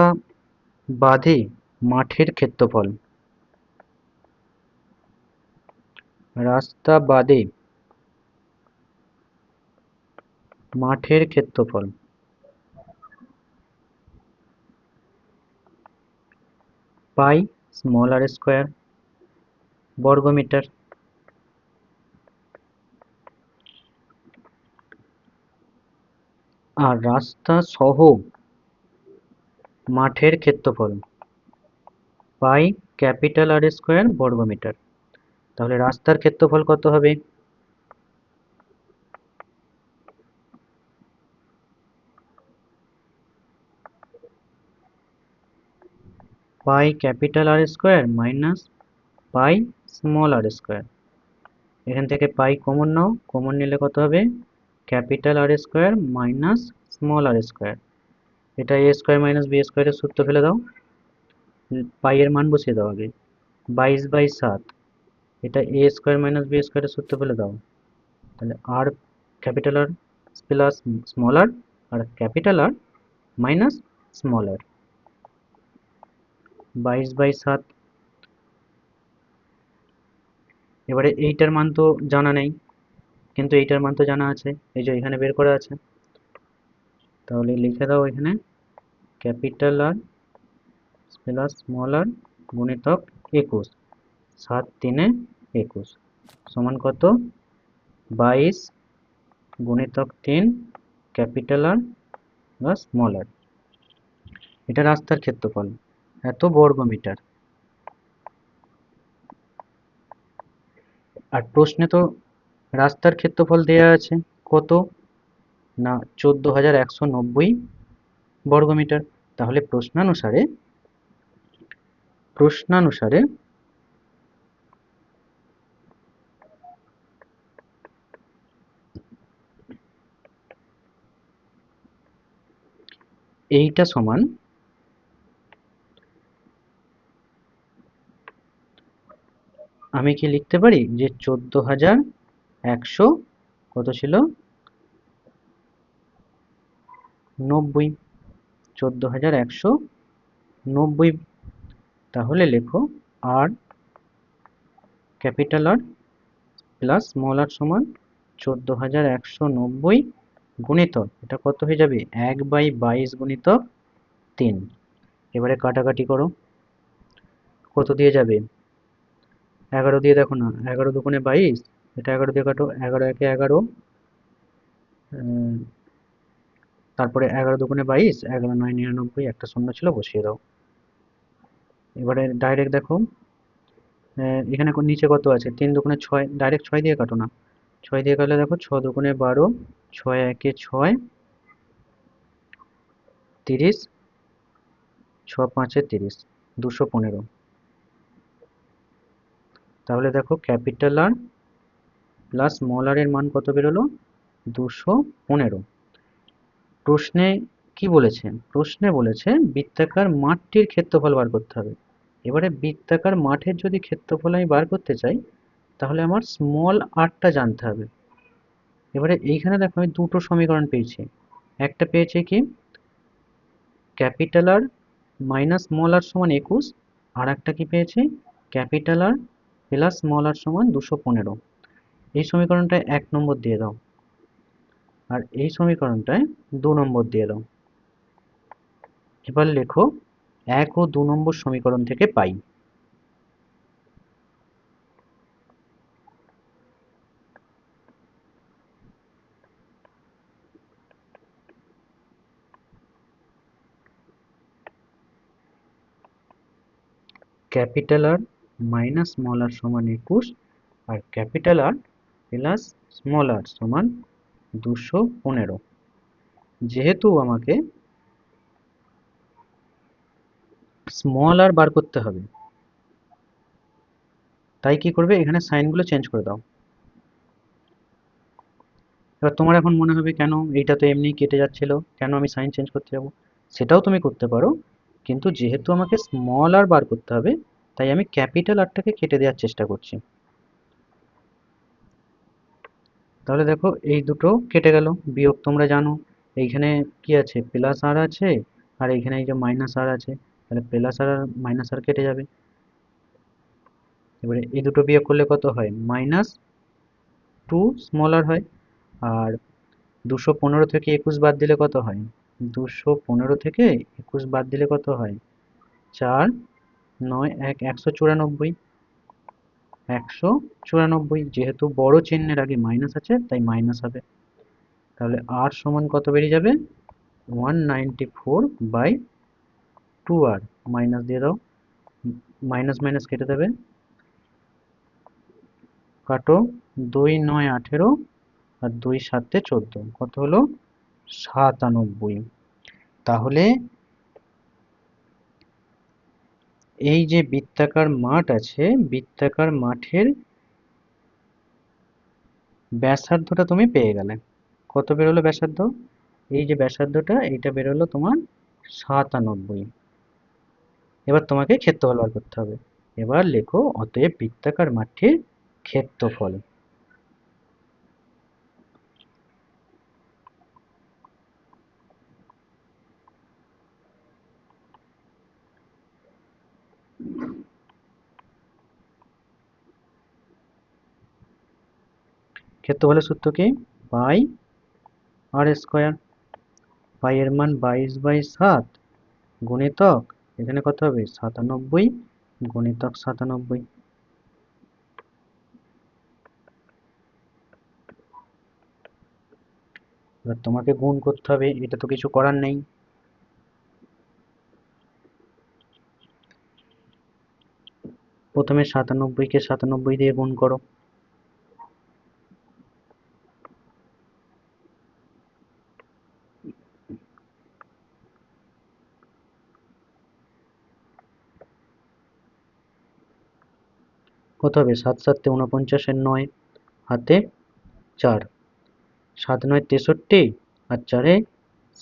বাদে মাঠের ক্ষেত্রফল, রাস্তা বাদে মাঠের ক্ষেত্রফল পাই স্মল আর স্কোয়ার বর্গমিটার। আর রাস্তা সহ মাঠের ক্ষেত্রফল পাই ক্যাপিটাল আর স্কোয়ার বর্গমিটার। তাহলে রাস্তার ক্ষেত্রফল কত হবে, pi capital R square minus pi small R square. এখান থেকে পাই কমন নাও, কমন নিলে কত হবে, capital R square minus small R square. এটা এ স্কোয়ার মাইনাস বি স্কোয়ারের সূত্র ফেলে দাও, পাই এর মান বসিয়ে দাও আগে, 22/7, এটা এ স্কোয়ার মাইনাস বি স্কোয়ারের সূত্র ফেলে দাও, তাহলে আর ক্যাপিটাল আর প্লাস স্মল আর ক্যাপিটাল আর মাইনাস স্মল আর, 22/7। এবারে এইটার মান তো জানা নেই, কিন্তু এইটার মান তো জানা আছে, এই যে এখানে বের করা আছে। তাহলে লিখে দাও এখানে ক্যাপিটাল আর প্লাস স্মল আর গুণিতক 21, 7 3 21 সমান কত, 22 গুণিতক 3 ক্যাপিটাল আর প্লাস স্মল আর। এটা রাস্তার ক্ষেত্রফল, এত বর্গমিটার। আর প্রশ্নে তো রাস্তার ক্ষেত্রফল দেয়া আছে কত, না 14,190 বর্গমিটার। তাহলে প্রশ্নানুসারে এইটা সমান আমি কি লিখতে পারি যে 14,100 কত ছিল 90, 14,190। তাহলে লেখো আর capital R plus small R সমান 14,190 গুণিতক, এটা কত হয়ে যাবে 1/22 গুণিতক 3। এবারে কাটাকাটি করো, কত দিয়ে যাবে, 11 দিয়ে দেখো না, 11 দুগুণে 22, এটা 11 দিয়ে কাটো, 11 একে 11, তারপরে 11 দুগুণে 22, 11 9 99, একটা শূন্য ছিল বসিয়ে দাও। এবারে ডাইরেক্ট দেখো, এখানে নিচে কত আছে, 3 দুগুণে 6, ডাইরেক্ট 6 দিয়ে কাটো না, 6 দিয়ে কাটলে দেখো 6 দুগুণে 12, 6 একে 6, 30, 6 পাঁচে 30, 215। তাহলে দেখো ক্যাপিটাল আর প্লাস স্মল আর এর মান কত বেরোলো, 215। প্রশ্নে কি বলেছে, প্রশ্নে বলেছে বৃত্তাকার মাঠটির ক্ষেত্রফল বার করতে হবে। এবারে বৃত্তাকার মাঠের যদি ক্ষেত্রফল আমি বার করতে চাই, তাহলে আমার স্মল আরটা জানতে হবে। এবারে এইখানে দেখো আমি দুটো সমীকরণ পেয়েছি। একটা পেয়েছি কি, capital R minus small R সমান 21, আর একটা কি পেয়েছি, capital R plus small R সমান 215। এই সমীকরণটায় 1 নম্বর দিয়ে দাও, আর এই সমীকরণটায় 2 নম্বর দিয়ে দাও। এবার লেখো 1 ও 2 নম্বর সমীকরণ থেকে pi capital R minus small R সমান 21, আর capital R plus small R সমান 215। যেহেতু আমাকে স্মল আর বার করতে হবে, তাই কি করবে, এখানে সাইনগুলো চেঞ্জ করে দাও। এবার তোমার এখন মনে হবে কেন, এইটা তো এমনি কেটে যাচ্ছিল, কেন আমি সাইন চেঞ্জ করতে যাব? সেটাও তুমি করতে পারো, কিন্তু যেহেতু আমাকে স্মল আর বার করতে হবে, তাই আমি ক্যাপিটাল আরটাকে কেটে দেওয়ার চেষ্টা করছি। তাহলে দেখো এই দুটো কেটে গেল, বিয়োগ তোমরা জানো এইখানে কি আছে, প্লাস আর আছে, আর এইখানে এই যে মাইনাস আর আছে, তাহলে প্লাস আর মাইনাস আর কেটে যাবে। এবারে এই দুটো বিয়োগ করলে কত হয়, -2 স্মল আর হয়। আর 215 থেকে 21 বাদ দিলে কত হয়, 215 থেকে 21 বাদ দিলে কত হয়, 4 9 1 194। 194, যেহেতু বড় চিহ্নের আগে মাইনাস আছে তাই মাইনাস হবে। তাহলে আর সমান কত বেরিয়ে যাবে, 194/2r। মাইনাস দিয়ে দাও, মাইনাস মাইনাস কেটে দেবে, কাটো, 2 9 18, আর 2 7 14, কত হলো, 97। তাহলে এই যে বৃত্তাকার মাঠ আছে, বৃত্তাকার মাঠের ব্যাসার্ধটা তুমি পেয়ে গেলে। কত বেরোলো ব্যাসার্ধ, এই যে ব্যাসার্ধটা এইটা বেরোলো তোমার 97। এবার তোমাকে ক্ষেত্রফল বার করতে হবে। এবার লেখো অতএব বৃত্তাকার মাঠটির ক্ষেত্রফল। ক্ষেত্রফলের সূত্র কি, পাই আর স্কোয়ার। পাই এর মান 22/7 গুণিতক, এখানে কত হবে, 97 গুণিতক 97। এবার তোমাকে গুণ করতে হবে, এটা তো কিছু করার নেই। প্রথমে 97কে 97 দিয়ে গুণ করো, কত হবে, 7 7 49 এর 9, হাতে 4, 7 9 63, আর 4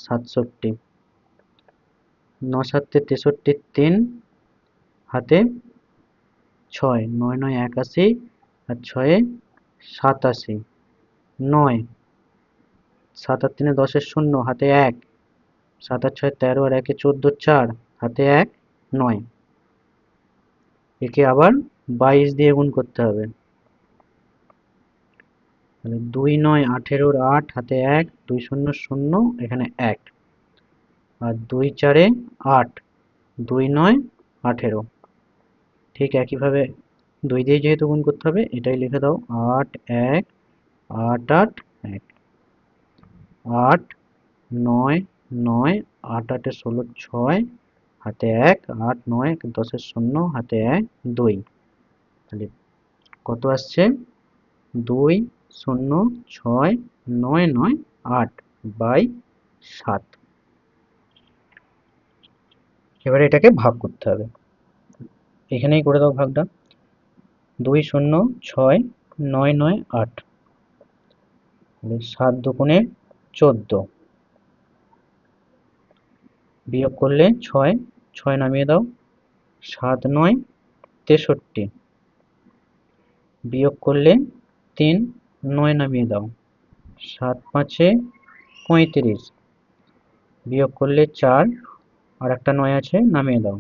67, 9 7 63 3, হাতে 6, 9 9 81, আর 6 87, 9, 7 আর 3 10 শূন্য, হাতে 1, 7 আর 6 13, আর 1 14, 4, হাতে 1 9। একে আবার 22 দিয়ে গুণ করতে হবে, তাহলে 2 9 18, 8, হাতে 1, 2 0 0, এখানে 1, আর 2 4 8, 2 9 18। ঠিক একইভাবে 2 দিয়ে যেহেতু গুণ করতে হবে, এটাই লিখে দাও, 8 1 8 8 1, 8 9 9, 8 8 16 6, হাতে 1, 8 9 10 0, হাতে 1 2। তাহলে কত আসছে, 2 0 6 9 9 8/7। এবারে এটাকে ভাগ করতে হবে, এখানেই করে দাও ভাগটা, 2 0 6 9 9 8, 7 2 14, বিয়োগ করলে 6, 6 নামিয়ে দাও, 7 9 63, বিয়োগ করলে 3, 9 নামিয়ে দাও, 7 5 35, বিয়োগ করলে 4, আর একটা 9 আছে নামিয়ে দাও,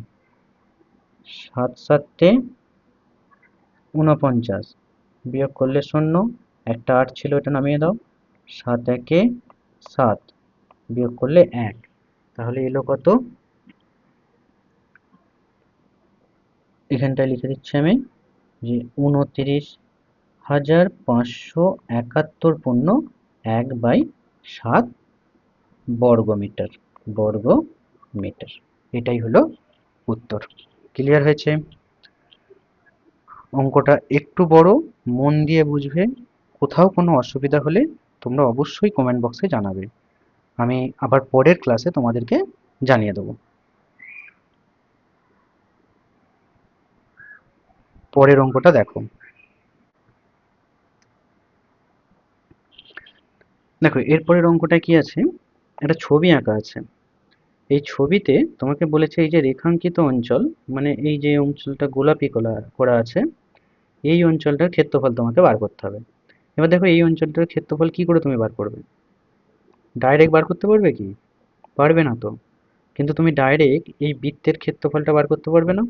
7 7 49, বিয়োগ করলে 0, একটা 8 ছিল এটা নামিয়ে দাও, 7 1 7, বিয়োগ করলে 1, তাহলে এলো কত? এখানটায় লিখে দিচ্ছি আমি যে 29,571 পূর্ণ 1/7 বর্গমিটার। বর্গমিটার, এটাই হলো উত্তর। ক্লিয়ার হয়েছে? অঙ্কটা একটু বড়, মন দিয়ে বুঝবে। কোথাও কোনো অসুবিধা হলে তোমরা অবশ্যই কমেন্ট বক্সে জানাবে, আমি আবার পরের ক্লাসে তোমাদেরকে জানিয়ে দেবো। পরের অঙ্কটা দেখো। দেখো এরপরের অঙ্কটা কি আছে, একটা ছবি আঁকা আছে। এই ছবিতে তোমাকে বলেছে এই যে রেখাঙ্কিত অঞ্চল, মানে এই যে অঞ্চলটা গোলাপি করা আছে, এই অঞ্চলটার ক্ষেত্রফল তোমাকে বার করতে হবে। এবার দেখো এই অঞ্চলটার ক্ষেত্রফল কি করে তুমি বার করবে? ডাইরেক্ট বার করতে পারবে কি? পারবে না তো। কিন্তু তুমি ডাইরেক্ট এই বৃত্তের ক্ষেত্রফলটা বার করতে পারবে না।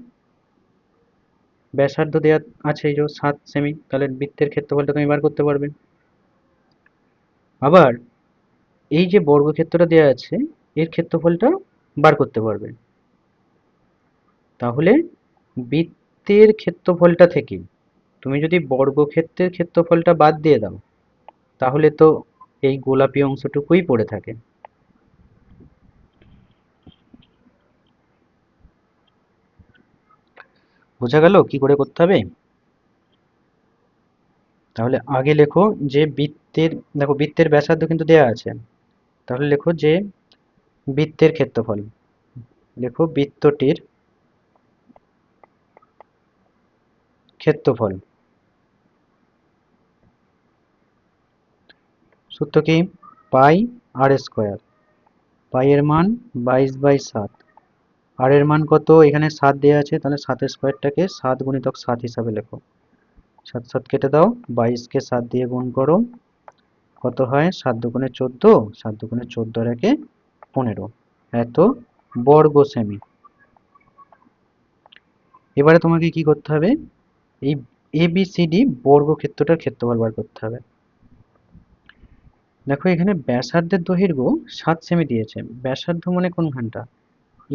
ব্যাসার্ধ দেওয়া আছে এই যে 7 সেমি, তাহলে বৃত্তের ক্ষেত্রফলটা তুমি বার করতে পারবে। আবার এই যে বর্গক্ষেত্রটা দেওয়া আছে, এর ক্ষেত্রফলটা বার করতে পারবে। তাহলে বৃত্তের ক্ষেত্রফলটা থেকে তুমি যদি বর্গক্ষেত্রের ক্ষেত্রফলটা বাদ দিয়ে দাও, তাহলে তো এই গোলাপি অংশটুকুই পড়ে থাকে। বোঝা গেল কি করে করতে হবে? তাহলে আগে লেখো যে বৃত্তের, দেখো বৃত্তের ব্যাসার্ধ কিন্তু দেয়া আছে, তাহলে লেখো যে বৃত্তের ক্ষেত্রফল, লেখো বৃত্তটির ক্ষেত্রফল। সূত্র কি? পাই আর স্কোয়ার। পাই এর মান 22/7, আর এর মান কত? এখানে 7 দেওয়া আছে, তাহলে 7 স্কোয়ারটাকে 7 গুণিতক 7 হিসাবে লেখো। 7 7 কেটে দাও, 22কে 7 দিয়ে গুণ করো, কত হয়? 7 দুগুণে 14, 7 দুগুণে 14 আর 1 15, এত বর্গ সেমি। এবারে তোমাকে কি করতে হবে? এই এবিসিডি বর্গক্ষেত্রটার ক্ষেত্রফল বার করতে হবে। দেখো এখানে ব্যাসার্ধের দৈর্ঘ্য 7 সেমি দিয়েছে, ব্যাসার্ধ মানে কোনখানটা?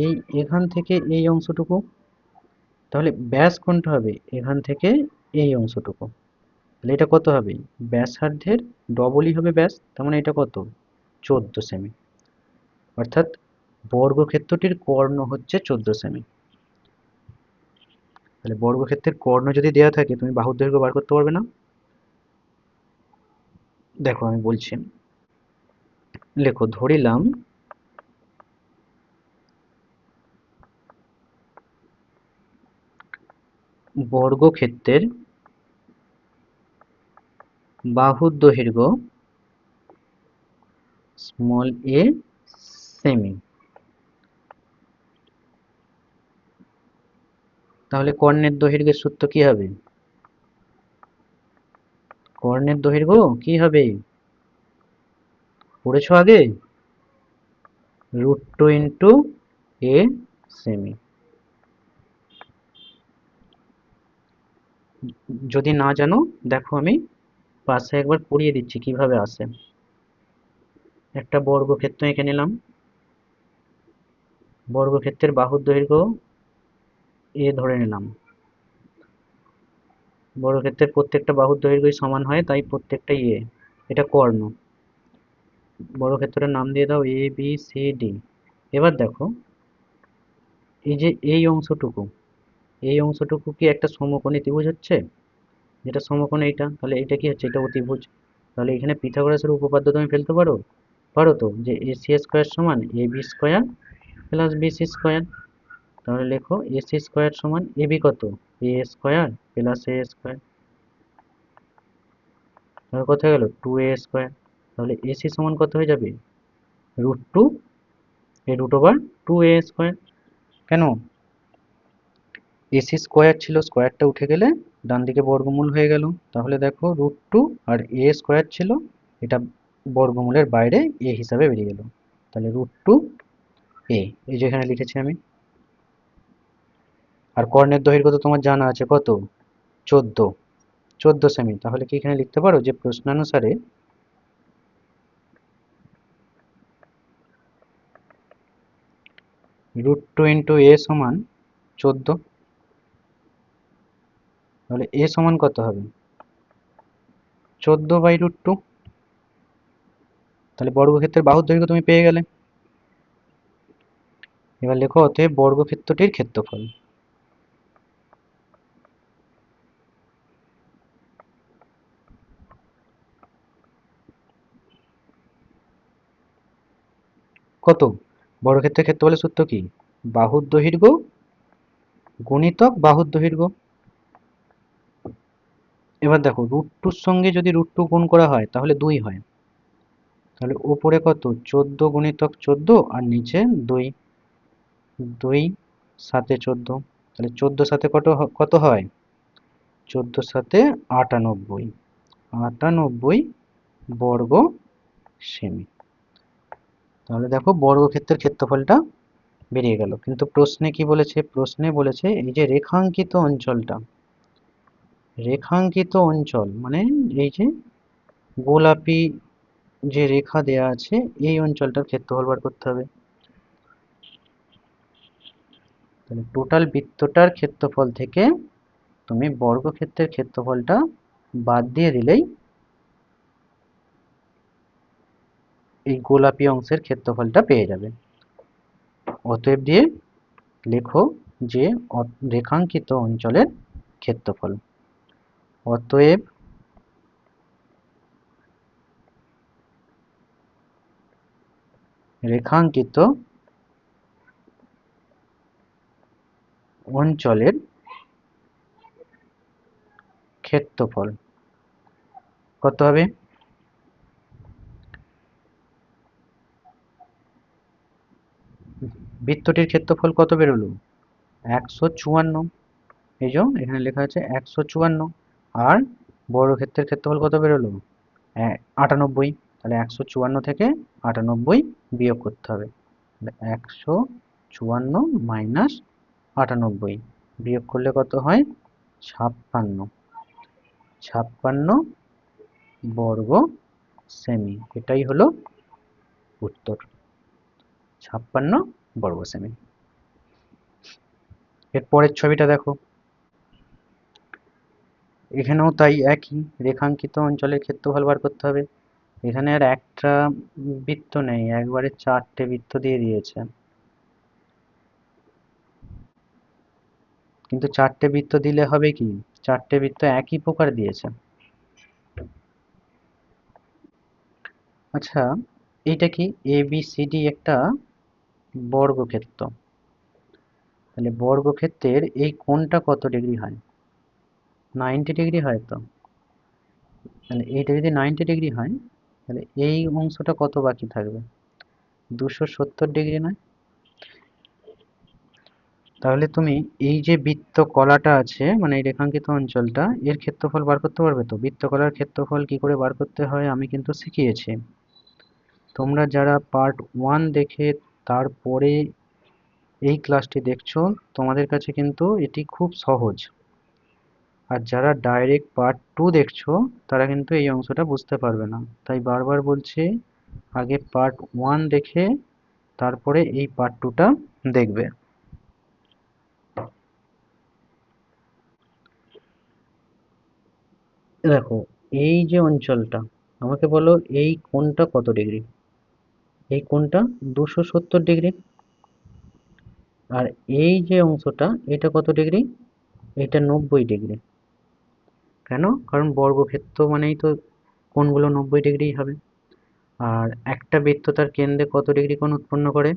এই এখান থেকে এই অংশটুকু, তাহলে ব্যাস কোনটা হবে? এখান থেকে এই অংশটুকু, তাহলে এটা কত হবে? ব্যাসার্ধের ডবলই হবে ব্যাস, তার মানে এটা কত? 14 সেমি। অর্থাৎ বর্গক্ষেত্রটির কর্ণ হচ্ছে 14 সেমি। তাহলে বর্গক্ষেত্রের কর্ণ যদি দেওয়া থাকে, তুমি বাহুর দৈর্ঘ্য বার করতে পারবে না? দেখো আমি বলছি, লেখো ধরিলাম বর্গক্ষেত্রের বাহুর দৈর্ঘ্য a সেমি। তাহলে কর্ণের দৈর্ঘ্যের সূত্র কি হবে? কর্ণের দৈর্ঘ্য কি হবে? পড়েছো আগে? √2 ইন্টু a সেমি। যদি না জানো, দেখো আমি পাশে একবার পড়িয়ে দিচ্ছি কিভাবে আসে। একটা বর্গক্ষেত্র এঁকে নিলাম, বর্গক্ষেত্রের বাহুর দৈর্ঘ্য a ধরে নিলাম। বর্গক্ষেত্রের প্রত্যেকটা বাহুর দৈর্ঘ্যই সমান হয়, তাই প্রত্যেকটাই a। এটা কর্ণ। বর্গক্ষেত্রের নাম দিয়ে দাও এ বি সি ডি। এবার দেখো এই যে এই অংশটুকু কি একটা সমকোণী ত্রিভুজ হচ্ছে? যেটা সমকোণ এইটা, তাহলে এইটা কি হচ্ছে? এটা অতিভুজ। তাহলে এখানে পিথাগোরাসের উপপাদ্য তুমি ফেলতে পারো? পারো তো, যে এসি স্কোয়ার সমান A B square plus BC square. তাহলে লেখো এসি স্কোয়ার সমান এ বি কত? A square plus A square. তাহলে কত হয়ে গেল? 2a square. তাহলে এসি সমান কত হয়ে যাবে? √2 এ রুট ওভার 2a স্কোয়ার। কেন? এসি স্কোয়ার ছিল, স্কোয়ারটা উঠে গেলে ডান দিকে বর্গমূল হয়ে গেল। তাহলে দেখো √2 আর a স্কোয়ার ছিল, এটা বর্গমূলের বাইরে a হিসাবে বেরিয়ে গেল। তাহলে √2a, এই যে এখানে লিখেছি আমি। আর কর্ণের দৈর্ঘ্য তো তোমার জানা আছে কত? 14 সেমি। তাহলে কি এখানে লিখতে পারো যে প্রশ্নানুসারে √2 ইন্টু a সমান 14। তাহলে a সমান কত হবে? 14/√2। তাহলে বর্গক্ষেত্রের বাহুর দৈর্ঘ্য তুমি পেয়ে গেলে। এবার লেখো অতএব বর্গক্ষেত্রটির ক্ষেত্রফল। কত? বর্গক্ষেত্রের ক্ষেত্রফলের সূত্র কি? বাহুর দৈর্ঘ্য গুণিতক বাহুর দৈর্ঘ্য। এবার দেখো √2 সঙ্গে যদি √2 গুণ করা হয় তাহলে 2 হয়। তাহলে উপরে কত? 14 গুণিতক 14 আর নিচে 2। 2 7 14। তাহলে 14 সাথে কত হয়? 14 সাথে 98। 98 বর্গ সেমি। তাহলে দেখো বর্গক্ষেত্রের ক্ষেত্রফলটা বেরিয়ে গেল। কিন্তু প্রশ্নে কি বলেছে? প্রশ্নে বলেছে এই যে রেখাঙ্কিত অঞ্চলটা, রেখাঙ্কিত অঞ্চল মানে এই যে গোলাপি যে রেখা দেয়া আছে, এই অঞ্চলটার ক্ষেত্রফল বার করতে হবে। তাহলে টোটাল বৃত্তটার ক্ষেত্রফল থেকে তুমি বর্গক্ষেত্রের ক্ষেত্রফলটা বাদ দিয়ে দিলেই এই গোলাপি অংশের ক্ষেত্রফলটা পেয়ে যাবে। অতএব দিয়ে লেখো যে রেখাঙ্কিত অঞ্চলের ক্ষেত্রফল। অতএব রেখাঙ্কিত অঞ্চলের ক্ষেত্রফল কত হবে? বৃত্তটির ক্ষেত্রফল কত বেরোলো? 154। এই যে এখানে লেখা আছে 154। আর বর্গক্ষেত্রের ক্ষেত্রফল কত বেরোলো? 98। তাহলে 154 থেকে 98 বিয়োগ করতে হবে। 154 মাইনাস 98 বিয়োগ করলে কত হয়? 56। 56 বর্গ সেমি। এটাই হলো উত্তর, 56 বর্গ সেমি। এর পরের ছবিটা দেখো, এখানেও তাই একই, রেখাঙ্কিত অঞ্চলের ক্ষেত্রফল বার করতে হবে। এখানে আর একটা বৃত্ত নেই, একবারে 4টে বৃত্ত দিয়ে দিয়েছে। কিন্তু 4টে বৃত্ত দিলে হবে কি? 4টে বৃত্ত একই প্রকার দিয়েছে। আচ্ছা, এইটা কি? ABCD একটা বর্গক্ষেত্র। তাহলে বর্গক্ষেত্রের এই কোণটা কত ডিগ্রি হয়? 90 ডিগ্রি হয় তো। তাহলে এইটা যদি 90 ডিগ্রি হয়, তাহলে এই অংশটা কত বাকি থাকবে? 270 ডিগ্রি নয়? তাহলে তুমি এই যে বৃত্তকলাটা আছে, মানে এই রেখাঙ্কিত অঞ্চলটা, এর ক্ষেত্রফল বার করতে পারবে তো? বৃত্তকলার ক্ষেত্রফল কি করে বার করতে হয় আমি কিন্তু শিখিয়েছি। তোমরা যারা পার্ট 1 দেখে তারপরে এই ক্লাসটি দেখছো, তোমাদের কাছে কিন্তু এটি খুব সহজ। আর যারা ডাইরেক্ট পার্ট 2 দেখছো, তারা কিন্তু এই অংশটা বুঝতে পারবে না। তাই বারবার বলছি, আগে পার্ট 1 দেখে তারপরে এই পার্ট 2টা দেখবে। দেখো এই যে অঞ্চলটা, আমাকে বলো এই কোণটা কত ডিগ্রি? এই কোণটা 270 ডিগ্রি। আর এই যে অংশটা, এটা কত ডিগ্রি? এটা 90 ডিগ্রি। কেন? কারণ বর্গক্ষেত্র মানেই তো কোণগুলো 90 ডিগ্রি হবে। আর একটা বৃত্ত তার কেন্দ্রে কত ডিগ্রি কোণ উৎপন্ন করে?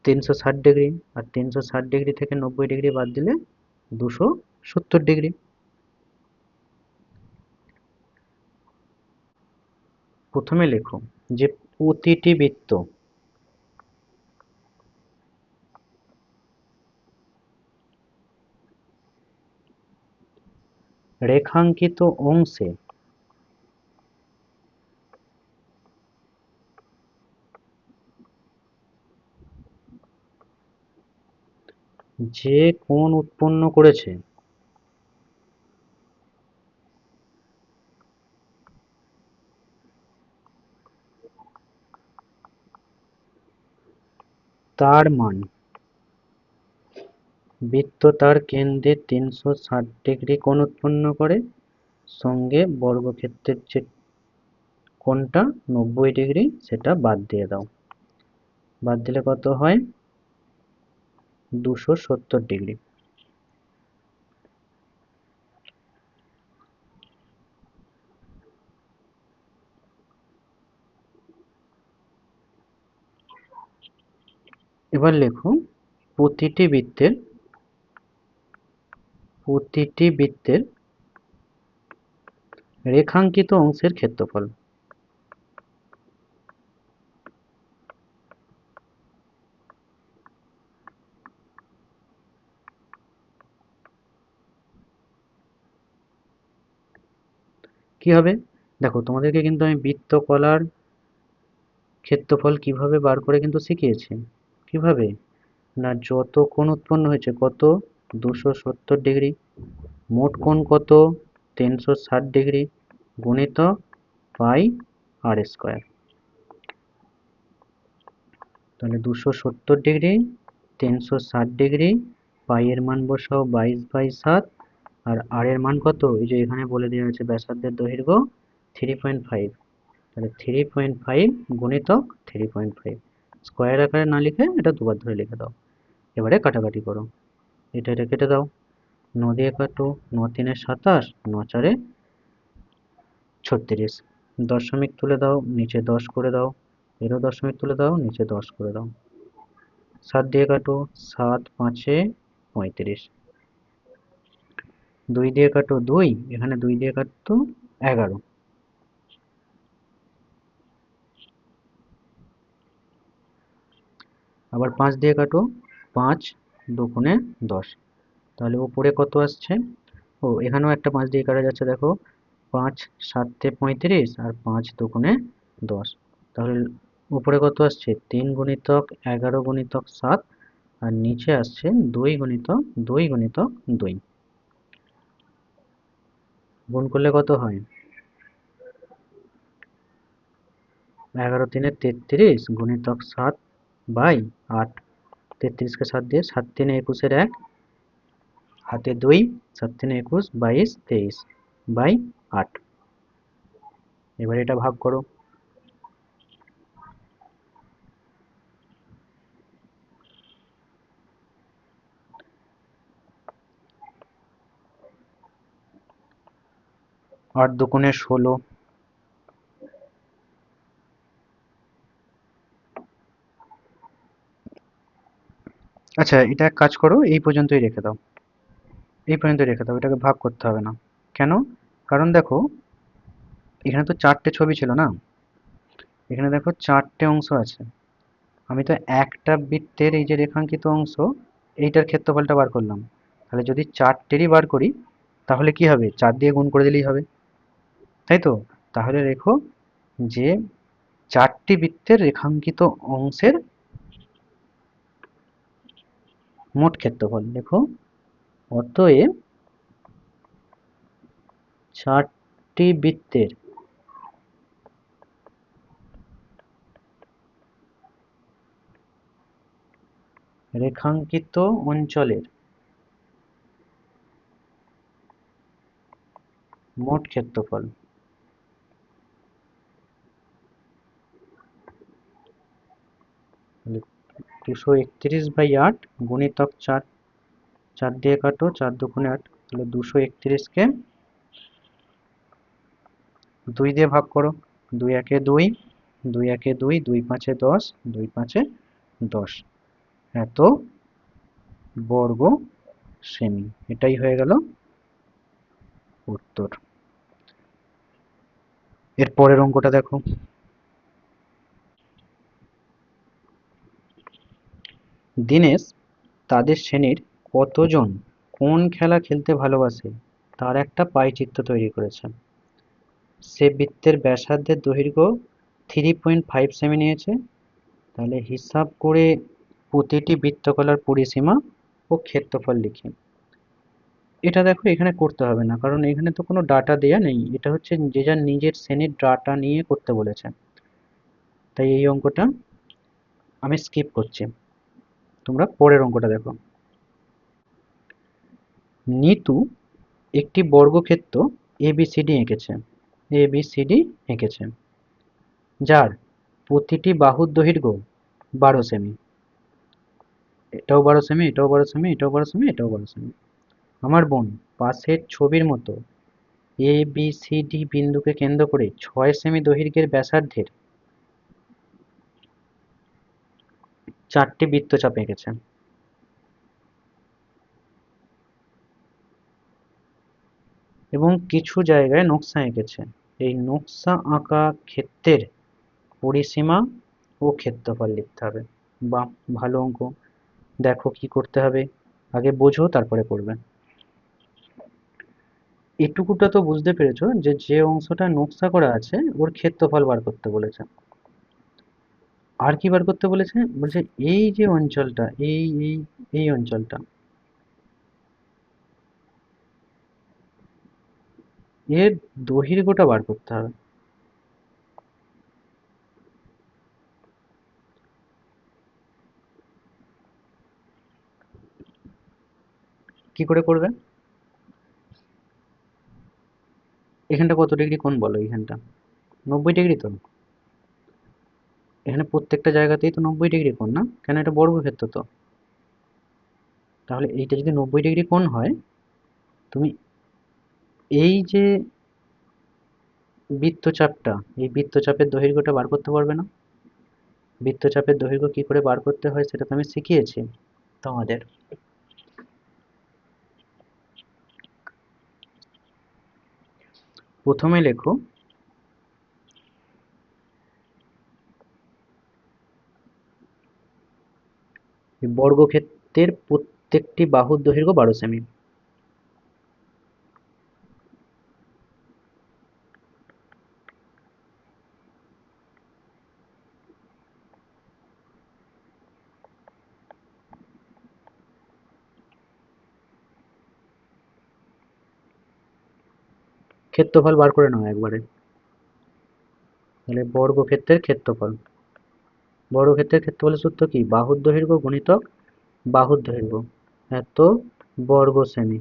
360 ডিগ্রি। আর 360 ডিগ্রি থেকে 90 ডিগ্রি বাদ দিলে 270 ডিগ্রি। প্রথমে লেখো যে প্রতিটি বৃত্ত, রেখাঙ্কিত অংশে যে কোণ উৎপন্ন করেছে তার মান বৃত্ত তার কেন্দ্রে 360° কোণ উৎপন্ন করে, সঙ্গে বর্গক্ষেত্রের যে কোণটা 90° সেটা বাদ দিয়ে দাও। বাদ দিলে কত হয়? 270°। এবার লেখো প্রতিটি বৃত্তের রেখাঙ্কিত অংশের ক্ষেত্রফল। কি হবে? দেখো তোমাদেরকে কিন্তু আমি বৃত্তকলার ক্ষেত্রফল কিভাবে বার করে কিন্তু শিখিয়েছি। কিভাবে? না, যত কোণ উৎপন্ন হয়েছে কত? 270°। মোট কোণ কত? 360° গুণিতক পাই আর স্কয়ার। তাহলে 270°, 360°, পাই এর মান বসাও 22/7, আর আর এর মান কত? এই যে এখানে বলে দেওয়া আছে ব্যাসার্ধের দৈর্ঘ্য 3.5। তাহলে 3.5 গুণিতক 3.5, স্কয়ার আকারে না লিখে এটা দুবার ধরে লিখে দাও। এবারে কাটাকাটি করো, এটা কেটে দাও। 9 দিয়ে কাটো, 9 3 27, 9 4 36। দশমিক তুলে দাও, নিচে 10 করে দাও। এরও দশমিক তুলে দাও, নিচে 10 করে দাও। 7 দিয়ে কাটো, 7 5 35। 2 দিয়ে কাটো 2, এখানে 2 দিয়ে কাটো 11। আবার 5 দিয়ে কাটো, 5 2 10। তাহলে উপরে কত আসছে? ও, এখানেও একটা 5 দিয়ে কাটা যাচ্ছে, দেখো 5 7 35 আর 5 2 10। তাহলে উপরে কত আসছে? 3 গুণিতক 11 গুণিতক 7, আর নিচে আসছে 2 গুণিতক 2 গুণিতক 2। গুণ করলে কত হয়? 11 3 33 গুণিতক 7/8। 33কে 7 দিয়ে, 7 3 21 1, হাতে 2, 7 3 21 22 23/8। এবার এটা ভাগ করো। 8 2 16। আচ্ছা, এটা এক কাজ করো, এই পর্যন্তই রেখে দাও। এই পর্যন্ত রেখে দাও, এটাকে ভাগ করতে হবে না। কেন? কারণ দেখো এখানে তো 4টে ছবি ছিল না, এখানে দেখো 4টে অংশ আছে। আমি তো একটা বৃত্তের এই যে রেখাঙ্কিত অংশ, এইটার ক্ষেত্রফলটা বার করলাম। তাহলে যদি 4টেরই বার করি তাহলে কি হবে? 4 দিয়ে গুণ করে দিলেই হবে, তাই তো? তাহলে রেখো যে 4টি বৃত্তের রেখাঙ্কিত অংশের মোট ক্ষেত্রফল। দেখো, অতএব 4টি বৃত্তের রেখাঙ্কিত অঞ্চলের মোট ক্ষেত্রফল। 231/8 গুণিতক 4। 4 দিয়ে কাটো, 4 2 8। তাহলে 231কে 2 দিয়ে ভাগ করো। 2 1 2, 2 1 2, 2 5 10, 2 5 10, এত বর্গ সেমি। এটাই হয়ে গেল উত্তর। এর পরের অঙ্কটা দেখো। দীনেশ তাদের শ্রেণীর কতজন কোন খেলা খেলতে ভালোবাসে তার একটা পাইচিত্র তৈরি করেছে। সে বৃত্তের ব্যাসার্ধের দৈর্ঘ্য 3.5 সেমি নিয়েছে। তাহলে হিসাব করে প্রতিটি বৃত্তকলার পরিসীমা ও ক্ষেত্রফল লিখি। এটা দেখো এখানে করতে হবে না, কারণ এখানে তো কোনো ডাটা দেয়া নেই, এটা হচ্ছে যে যার নিজের শ্রেণীর ডাটা নিয়ে করতে বলেছে, তাই এই অঙ্কটা আমি স্কিপ করছি। তোমরা পরের অঙ্কটা দেখো। নিতু একটি বর্গক্ষেত্র এবিসিডি এঁকেছে, এবিসিডি এঁকেছে, যার প্রতিটি বাহুর দৈর্ঘ্য 12 সেমি। এটাও 12 সেমি, এটাও 12 সেমি, এটাও 12 সেমি, এটাও 12 সেমি। আমার বোন পাশের ছবির মতো এ বি সি ডি বিন্দুকে কেন্দ্র করে 6 সেমি দৈর্ঘ্যের ব্যাসার্ধের 4টি বৃত্তচাপ এঁকেছে এবং কিছু জায়গায় নকশা এঁকেছে। এই নকশা আঁকা ক্ষেত্রের পরিসীমা ও ক্ষেত্রফল লিখতে হবে। বাহ, ভালো অঙ্ক। দেখো কি করতে হবে, আগে বোঝো তারপরে করবে। এটুকুটা তো বুঝতে পেরেছো যে যে অংশটা নকশা করা আছে ওর ক্ষেত্রফল বার করতে বলেছে। আর কি বার করতে বলেছে, বলছে এই যে অঞ্চলটা, এই অঞ্চলটা, এর দৈর্ঘ্যটা বার করতে হবে। কি করে করবে, এখানটা কত ডিগ্রি কোণ বলো, এইখানটা 90 ডিগ্রি তো। এখানে প্রত্যেকটা জায়গাতেই তো 90 ডিগ্রি কোণ না, কেন এটা বর্গক্ষেত্র তো। তাহলে এইটা যদি 90 ডিগ্রি কোণ হয়, তুমি এই যে বৃত্তচাপটা, এই বৃত্তচাপের দৈর্ঘ্যটা বার করতে পারবে না। বৃত্তচাপের দৈর্ঘ্য কি করে বার করতে হয় সেটা তো আমি শিখিয়েছি তোমাদের। প্রথমে লেখো বর্গক্ষেত্রের প্রত্যেকটি বাহুর দৈর্ঘ্য 12 সেমি। ক্ষেত্রফল বার করে নাও একবারে। তাহলে বর্গক্ষেত্রের ক্ষেত্রফল, বর্গক্ষেত্রের ক্ষেত্রফলের সূত্র কি, বাহুর দৈর্ঘ্য গুণিতক বাহুর দৈর্ঘ্য এত বর্গ সেমি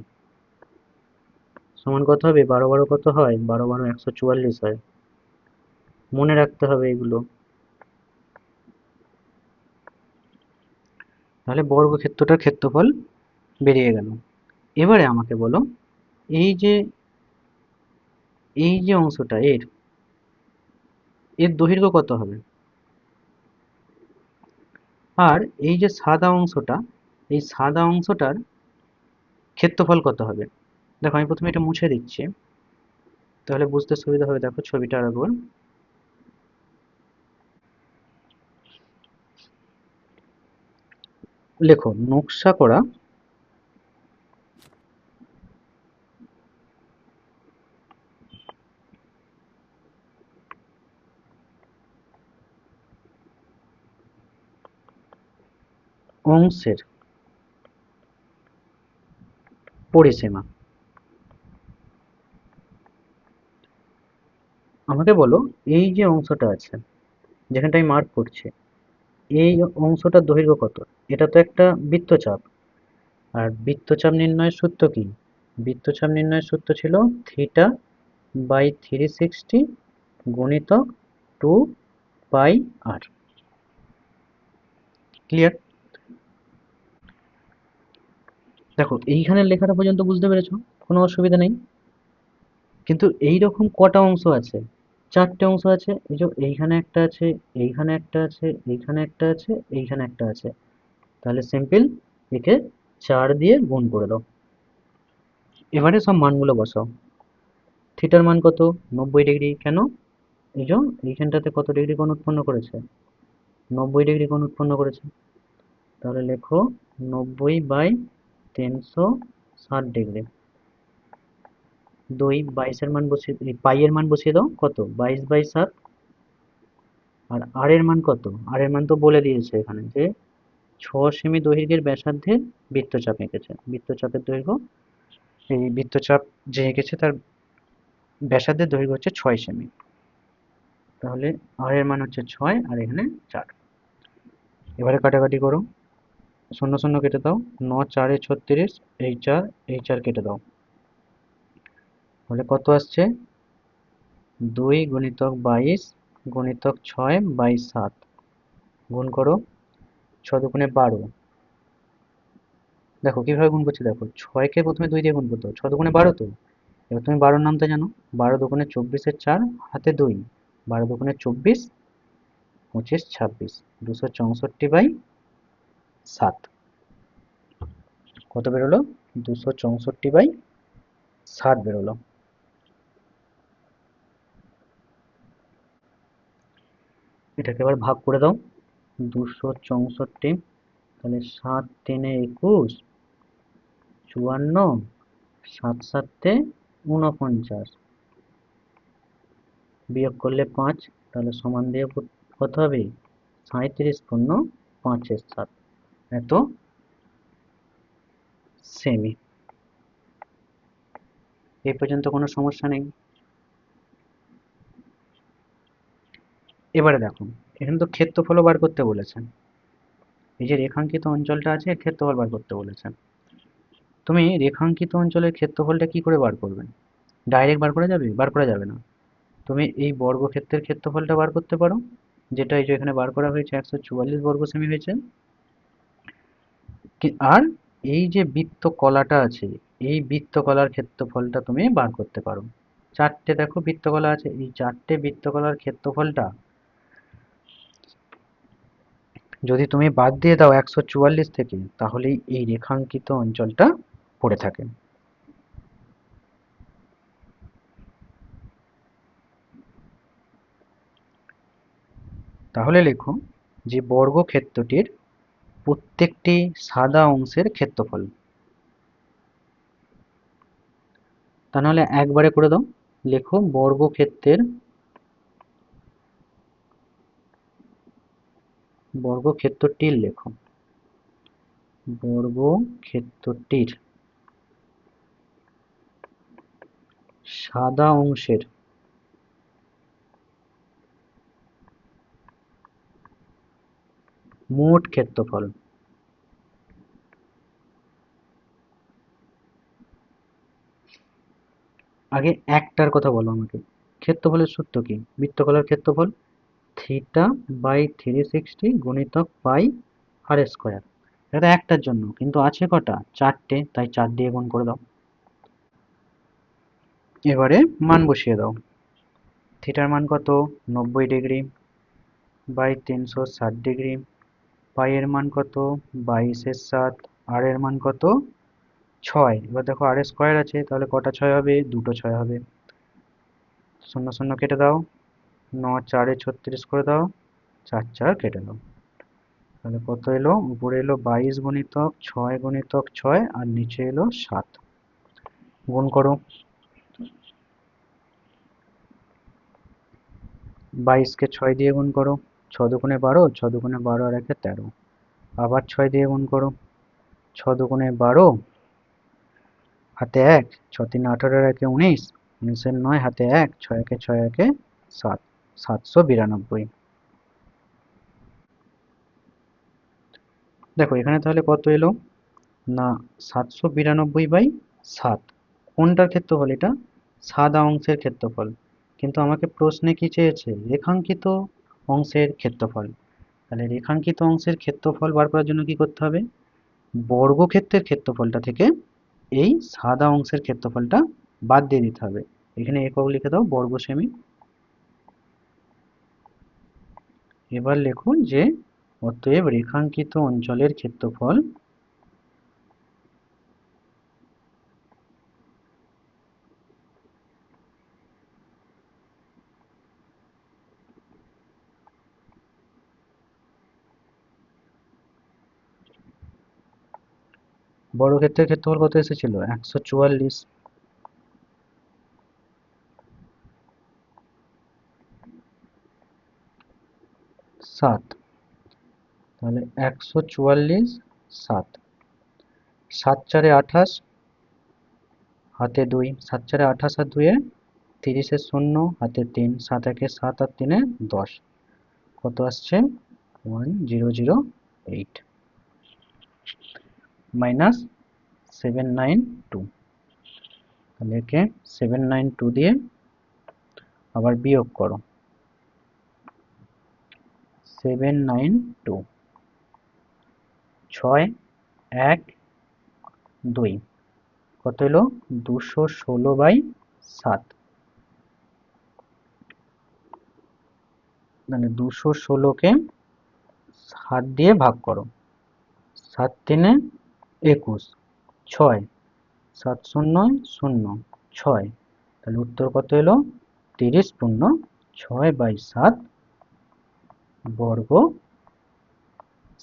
সমান কত হবে, 12 12 কত হয়, 12 12 144 হয়। মনে রাখতে হবে এগুলো। তাহলে বর্গক্ষেত্রটার ক্ষেত্রফল বেরিয়ে গেল। এবারে আমাকে বলো, এই যে এই যে অংশটা, এর এর দৈর্ঘ্য কত হবে, আর এই যে সাদা অংশটা, এই সাদা অংশটার ক্ষেত্রফল কত হবে। দেখো আমি প্রথমে এটা মুছে দিচ্ছি, তাহলে বুঝতে সুবিধা হবে। দেখো ছবিটা আরেকবার লেখো, নকশা করা অংশের পরিসীমা। আমাকে বলো, এই যে অংশটা আছে যেখানটা আমি মার্ক করছি, এই অংশটার দৈর্ঘ্য কত। এটা তো একটা বৃত্তচাপ, আর বৃত্তচাপ নির্ণয়ের সূত্র কি, বৃত্তচাপ নির্ণয়ের সূত্র ছিল θ/360 গুণিতক 2πr। ক্লিয়ার। দেখো এইখানের লেখাটা পর্যন্ত বুঝতে পেরেছো, কোনো অসুবিধা নেই। কিন্তু এই রকম কটা অংশ আছে, 4টে অংশ আছে। এই যে এইখানে একটা আছে, এইখানে একটা আছে, এইখানে একটা আছে, এইখানে একটা আছে। তাহলে সিম্পল একে 4 দিয়ে গুণ করে দাও। এবারে সব মানগুলো বসাও। থিটার মান কত, 90 ডিগ্রি। কেন, এই যে এইখানটাতে কত ডিগ্রি কোণ উৎপন্ন করেছে, 90 ডিগ্রি কোণ উৎপন্ন করেছে। তাহলে লেখো 90/360 ডিগ্রি। 2 22-এর মান বসিয়ে, পাই এর মান বসিয়ে দাও, কত 22/7। আর আর এর মান কত, আর এর মান তো বলে দিয়েছে এখানে যে 6 সেমি দৈর্ঘ্যের ব্যাসার্ধের বৃত্তচাপ এঁকেছে। বৃত্তচাপের দৈর্ঘ্য, এই বৃত্তচাপ যে এঁকেছে তার ব্যাসার্ধের দৈর্ঘ্য হচ্ছে 6 সেমি। তাহলে আর এর মান হচ্ছে 6 আর এখানে 4। এবারে কাটাকাটি করো, 0 0 কেটে দাও, 9 4 36, এই 4 কেটে দাও। তাহলে কত আসছে, 2 গুণিতক 22 গুণিতক 6/7, গুণ করো, 6 দুগুণে 12। দেখো কিভাবে গুণ করছি, দেখো 6 কে প্রথমে 2 দিয়ে গুণ করতে হবে, 6 দুগুণে 12 তো। এবার তুমি 12 নামটা জানো, 12 দুগুণে 24-এর 4, হাতে 2, 12 দুগুণে 24, 25 26, 264/7। কত বেরোলো, 264/7 বেরোলো। এটাকে এবার ভাগ করে দাও, 264, তাহলে 7 3 21, 54, 7 7 49, বিয়োগ করলে 5, তাহলে সমান দিয়ে কত হবে, 37 পূর্ণ 5/7, এত সেমি। এই পর্যন্ত কোনো সমস্যা নেই। এবারে দেখো, এখানে তো ক্ষেত্রফলও বার করতে বলেছেন। এই যে রেখাঙ্কিত অঞ্চলটা আছে এর ক্ষেত্রফল বার করতে বলেছেন। তুমি রেখাঙ্কিত অঞ্চলের ক্ষেত্রফলটা কি করে বার করবে, ডাইরেক্ট বার করা যাবে না। তুমি এই বর্গক্ষেত্রের ক্ষেত্রফলটা বার করতে পারো, যেটা এই যে এখানে বার করা হয়েছে, 144 বর্গ সেমি হয়েছে। আর এই যে বৃত্তকলাটা আছে, এই বৃত্তকলার ক্ষেত্রফলটা তুমি বার করতে পারো। চারটে দেখো বৃত্তকলা আছে, এই চারটে বৃত্তকলার ক্ষেত্রফলটা যদি তুমি বাদ দিয়ে দাও 144 থেকে, তাহলেই এই রেখাঙ্কিত অঞ্চলটা পড়ে থাকে। তাহলে লেখো যে বর্গক্ষেত্রটির প্রত্যেকটি সাদা অংশের ক্ষেত্রফল। তা নাহলে একবারে করে দাও, লেখো বর্গক্ষেত্রটির লেখো, বর্গক্ষেত্রটির সাদা অংশের মোট ক্ষেত্রফল। আগে একটার কথা বলো আমাকে, ক্ষেত্রফলের সূত্র কি, বৃত্তকলার ক্ষেত্রফল θ/360 গুণিতক পাই আর স্কোয়ার। এটা একটার জন্য, কিন্তু আছে কটা, চারটে, তাই 4 দিয়ে গুণ করে দাও। এবারে মান বসিয়ে দাও, থিটার মান কত, 90 ডিগ্রি বাই 360 ডিগ্রি, পাই এর মান কত, 22/7, আর এর মান কত, 6। এবার দেখো আর স্কোয়ার আছে, তাহলে কটা 6 হবে, দুটো 6 হবে। 0 0 কেটে দাও, 9 4 36 করে দাও, 4 4 কেটে দাও। তাহলে কত এলো, উপরে এলো 22 গুণিতক 6 গুণিতক 6, আর নিচে এলো 7। গুণ করো, 22-কে 6 দিয়ে গুণ করো, 6 দুগুণে 12, 6 দুগুণে 12 আর 1-এ 13, আবার 6 দিয়ে গুণ করো, 6 দুগুণে 12, হাতে 1, 6 3 18 আর 1-এ 19, 19-এর 9, হাতে 1, 6 1-এ 6 1-এ 7, 792। দেখো এখানে তাহলে কত এলো, না 792/7। কোনটার ক্ষেত্রফল এটা, সাদা অংশের ক্ষেত্রফল, কিন্তু আমাকে প্রশ্নে কি চেয়েছে, রেখাঙ্কিত অংশের ক্ষেত্রফল। তাহলে রেখাঙ্কিত অংশের ক্ষেত্রফল বার করার জন্য কি করতে হবে, বর্গক্ষেত্রের ক্ষেত্রফলটা থেকে এই সাদা অংশের ক্ষেত্রফলটা বাদ দিয়ে দিতে হবে। এখানে একক লিখে দাও, বর্গ সেমি। এবার লিখুন যে অতএব রেখাঙ্কিত অঞ্চলের ক্ষেত্রফল বর্গক্ষেত্রের ক্ষেত্রফল কত এসেছিল, 144। 7, তাহলে 144 7, 7 4 28, হাতে 2, 7 4 28 আর 2 30 শূন্য, হাতে 3, 7 1 7 আর 3 10, কত আসছে 1008 মাইনাস 792, তাহলে একে 792 দিয়ে আবার বিয়োগ করো, 792, 6 1 2, কত হলো 216/7, মানে 216কে 7 দিয়ে ভাগ করো, 7 3 21, 6 7 0 0 6, তাহলে উত্তর কত এলো 30.6/7 বর্গ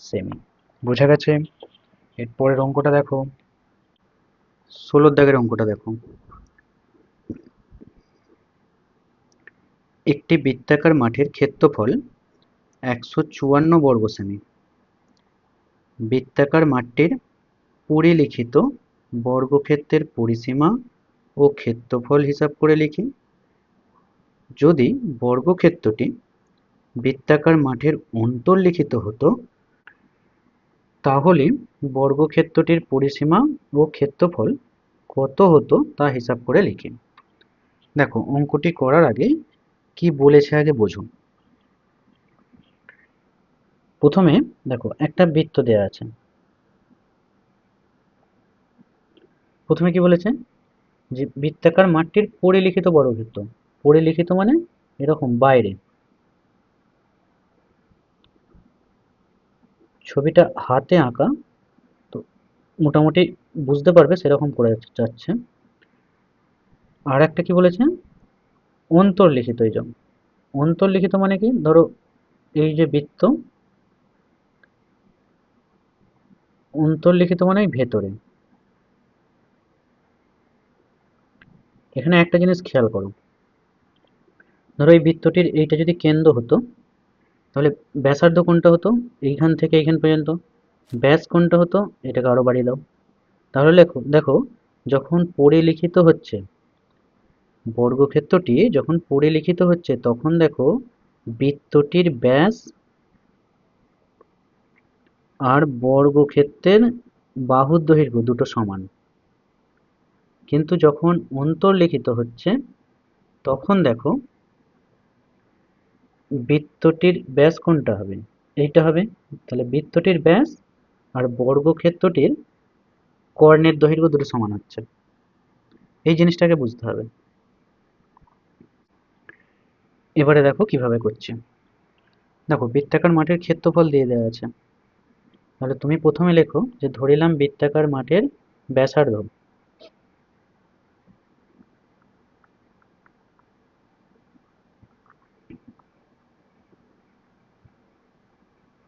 সেমি। বোঝা গেছে? এরপরের অঙ্কটা দেখো, 16 দাগের অঙ্কটা দেখো। একটি বৃত্তাকার মাঠের ক্ষেত্রফল 154 বর্গ সেমি। বৃত্তাকার মাঠটির পরিলিখিত বর্গক্ষেত্রের পরিসীমা ও ক্ষেত্রফল হিসাব করে লিখি। যদি বর্গক্ষেত্রটি বৃত্তাকার মাঠের অন্তর্লিখিত হতো, তাহলে বর্গক্ষেত্রটির পরিসীমা ও ক্ষেত্রফল কত হতো তা হিসাব করে লিখি। দেখো, অঙ্কটি করার আগে কি বলেছে আগে বোঝো। প্রথমে দেখো, একটা বৃত্ত দেওয়া আছে। প্রথমে কি বলেছে, যে বৃত্তাকার মাঠটির পরিলিখিত বর্গক্ষেত্র। পরিলিখিত মানে এরকম বাইরে। ছবিটা হাতে আঁকা, তো মোটামুটি বুঝতে পারবে সেরকম করে যাচ্ছে। আর একটা কি বলেছে, অন্তর্লিখিত। এই যে অন্তর্লিখিত মানে কি, ধরো এই যে বৃত্ত, অন্তর্লিখিত মানে ভেতরে। এখানে একটা জিনিস খেয়াল করো, ধরো এই বৃত্তটির এইটা যদি কেন্দ্র হতো, তাহলে ব্যাসার্ধ কোনটা হতো, এইখান থেকে এইখান পর্যন্ত। ব্যাস কোনটা হতো, এটাকে আরো বাড়িয়ে দাও। তাহলে দেখো দেখো, যখন পরিলিখিত হচ্ছে, বর্গক্ষেত্রটি যখন পরিলিখিত হচ্ছে, তখন দেখো বৃত্তটির ব্যাস আর বর্গক্ষেত্রের বাহুর দৈর্ঘ্য দুটো সমান। কিন্তু যখন অন্তর্লিখিত হচ্ছে, তখন দেখো বৃত্তটির ব্যাস কোনটা হবে, এইটা হবে। তাহলে বৃত্তটির ব্যাস আর বর্গক্ষেত্রটির কর্ণের দৈর্ঘ্য দুটো সমান হচ্ছে। এই জিনিসটাকে বুঝতে হবে। এবারে দেখো কিভাবে করছি। দেখো, বৃত্তাকার মাঠের ক্ষেত্রফল দিয়ে দেওয়া আছে। তাহলে তুমি প্রথমে লেখো যে ধরিলাম বৃত্তাকার মাঠের ব্যাসার্ধ।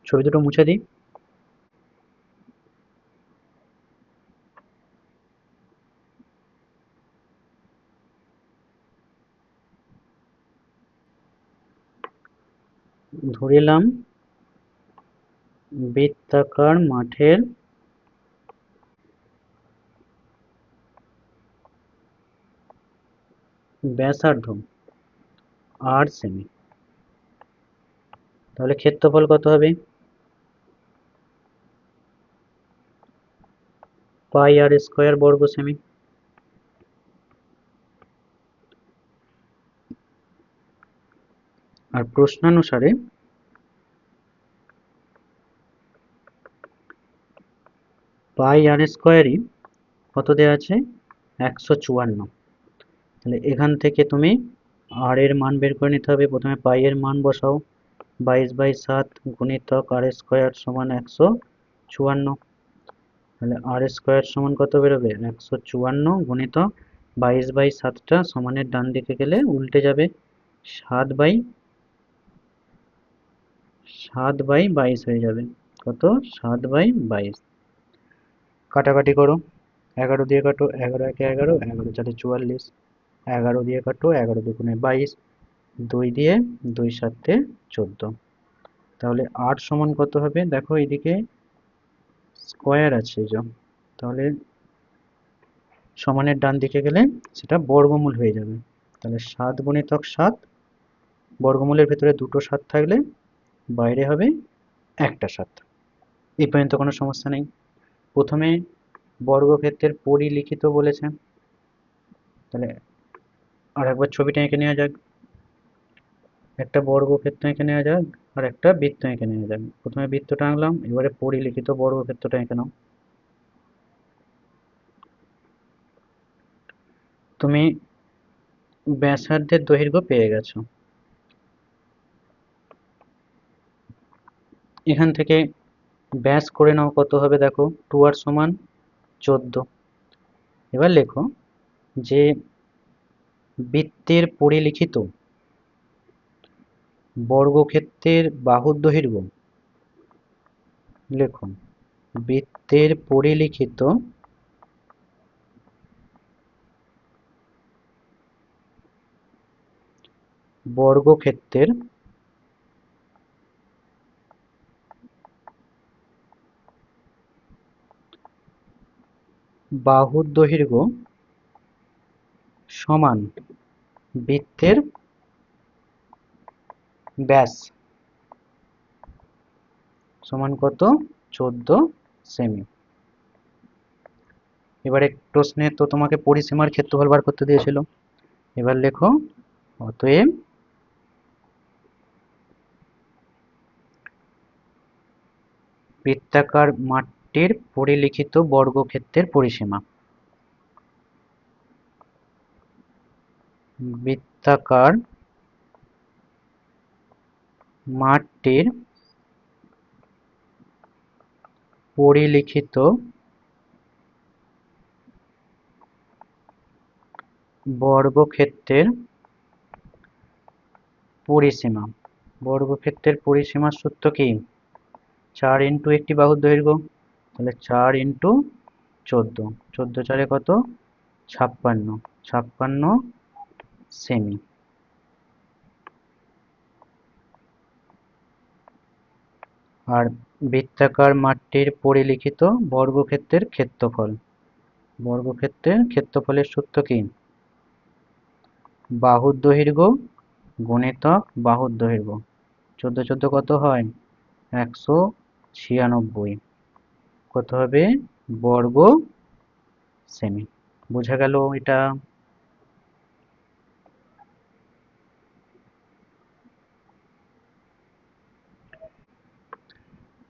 ছবি দুটো মুছে দিই। ধরিলাম বৃত্তাকার মাঠের ব্যাসার্ধ 8 সেমি। তাহলে ক্ষেত্রফল কত হবে, পাই আর স্কয়ার বর্গ সেমি। আর প্রশ্নানুসারে পাই আর স্কয়ারই কত দেওয়া আছে, 154। তাহলে এখান থেকে তুমি আর এর মান বের করে নিতে হবে। প্রথমে পাই এর মান বসাও, 22/7 গুণিতক আর স্কয়ার সমান 154। তাহলে আর স্কয়ার সমান কত বেরোবে, 154 গুণিতক 22/7টা সমানের ডান দিকে গেলে উল্টে যাবে, 7/22 হয়ে যাবে। কত, 7/22। কাটাকাটি করো, 11 দিয়ে কাটো, 11 একে 11, 11 4 44, 11 দিয়ে কাটো, 11 দুগুণে 22, 2 দিয়ে 2 7 14। তাহলে 8 সমান কত হবে? দেখো এইদিকে স্কোয়ার আছে, তাহলে সমানের ডান দিকে গেলে সেটা বর্গমূল হয়ে যাবে। তাহলে 7 গুণিতক 7, বর্গমূলের ভেতরে দুটো 7 থাকলে বাইরে হবে একটা 7। এই পর্যন্ত কোনো সমস্যা নেই। প্রথমে বর্গক্ষেত্রের পরিলিখিত বলেছে, তাহলে আর একবার ছবিটা এঁকে নেওয়া যাক। একটা বর্গক্ষেত্র এঁকে নেওয়া যাক আর একটা বৃত্ত এঁকে নেওয়া যাক। প্রথমে বৃত্তটা আঁকলাম, এবারে পরিলিখিত বর্গক্ষেত্রটা এঁকে নাও। তুমি ব্যাসার্ধের দৈর্ঘ্য পেয়ে গেছো। এখান থেকে ব্যাস করে নাও কত হবে, দেখো 2r সমান 14। এবার লেখো যে বৃত্তের পরিলিখিত বর্গক্ষেত্রের বাহুর দৈর্ঘ্য, লেখো বৃত্তের পরিলিখিত বর্গক্ষেত্রের বাহুর দৈর্ঘ্য সমান বৃত্তের ব্যাস সমান কত? 14 সেমি। এবারে প্রশ্নে তো তোমাকে পরিসীমার ক্ষেত্রফল বার করতে দিয়েছিল। এবার লেখো অতএব বৃত্তাকার মাঠটির পরিলিখিত বর্গক্ষেত্রের পরিসীমা। বৃত্তাকার মাঠটির পরিলিখিত বর্গক্ষেত্রের পরিসীমা। বর্গক্ষেত্রের পরিসীমার সূত্র কি? 4 ইন্টু একটি বাহুর দৈর্ঘ্য, তাহলে 4 ইন্টু 14, 14 চারে কত? 56, 56 সেমি। আর বৃত্তাকার মাঠটির পরিলিখিত বর্গক্ষেত্রের ক্ষেত্রফল, বর্গক্ষেত্রের ক্ষেত্রফলের সূত্র কি? বাহুর দৈর্ঘ্য গুণিতক বাহুর দৈর্ঘ্য। 14 14 কত হয়? 196, কত হবে? বর্গ সেমি। বোঝা গেল এটা?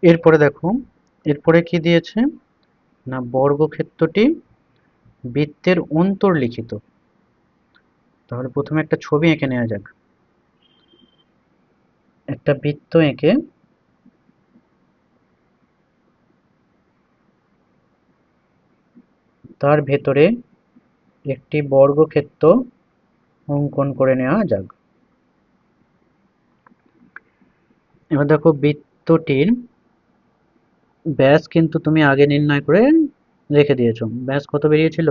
এরপরে দেখো, এরপরে কি দিয়েছে না, বর্গক্ষেত্রটি বৃত্তের অন্তর্লিখিত। তাহলে প্রথমে একটা ছবি এঁকে নেওয়া যাক। একটা বৃত্ত এঁকে তার ভেতরে একটি বর্গক্ষেত্র অঙ্কন করে নেওয়া যাক। এবার দেখো বৃত্তটির ব্যাস কিন্তু তুমি আগে নির্ণয় করে রেখে দিয়েছো। ব্যাস কত বেরিয়েছিল?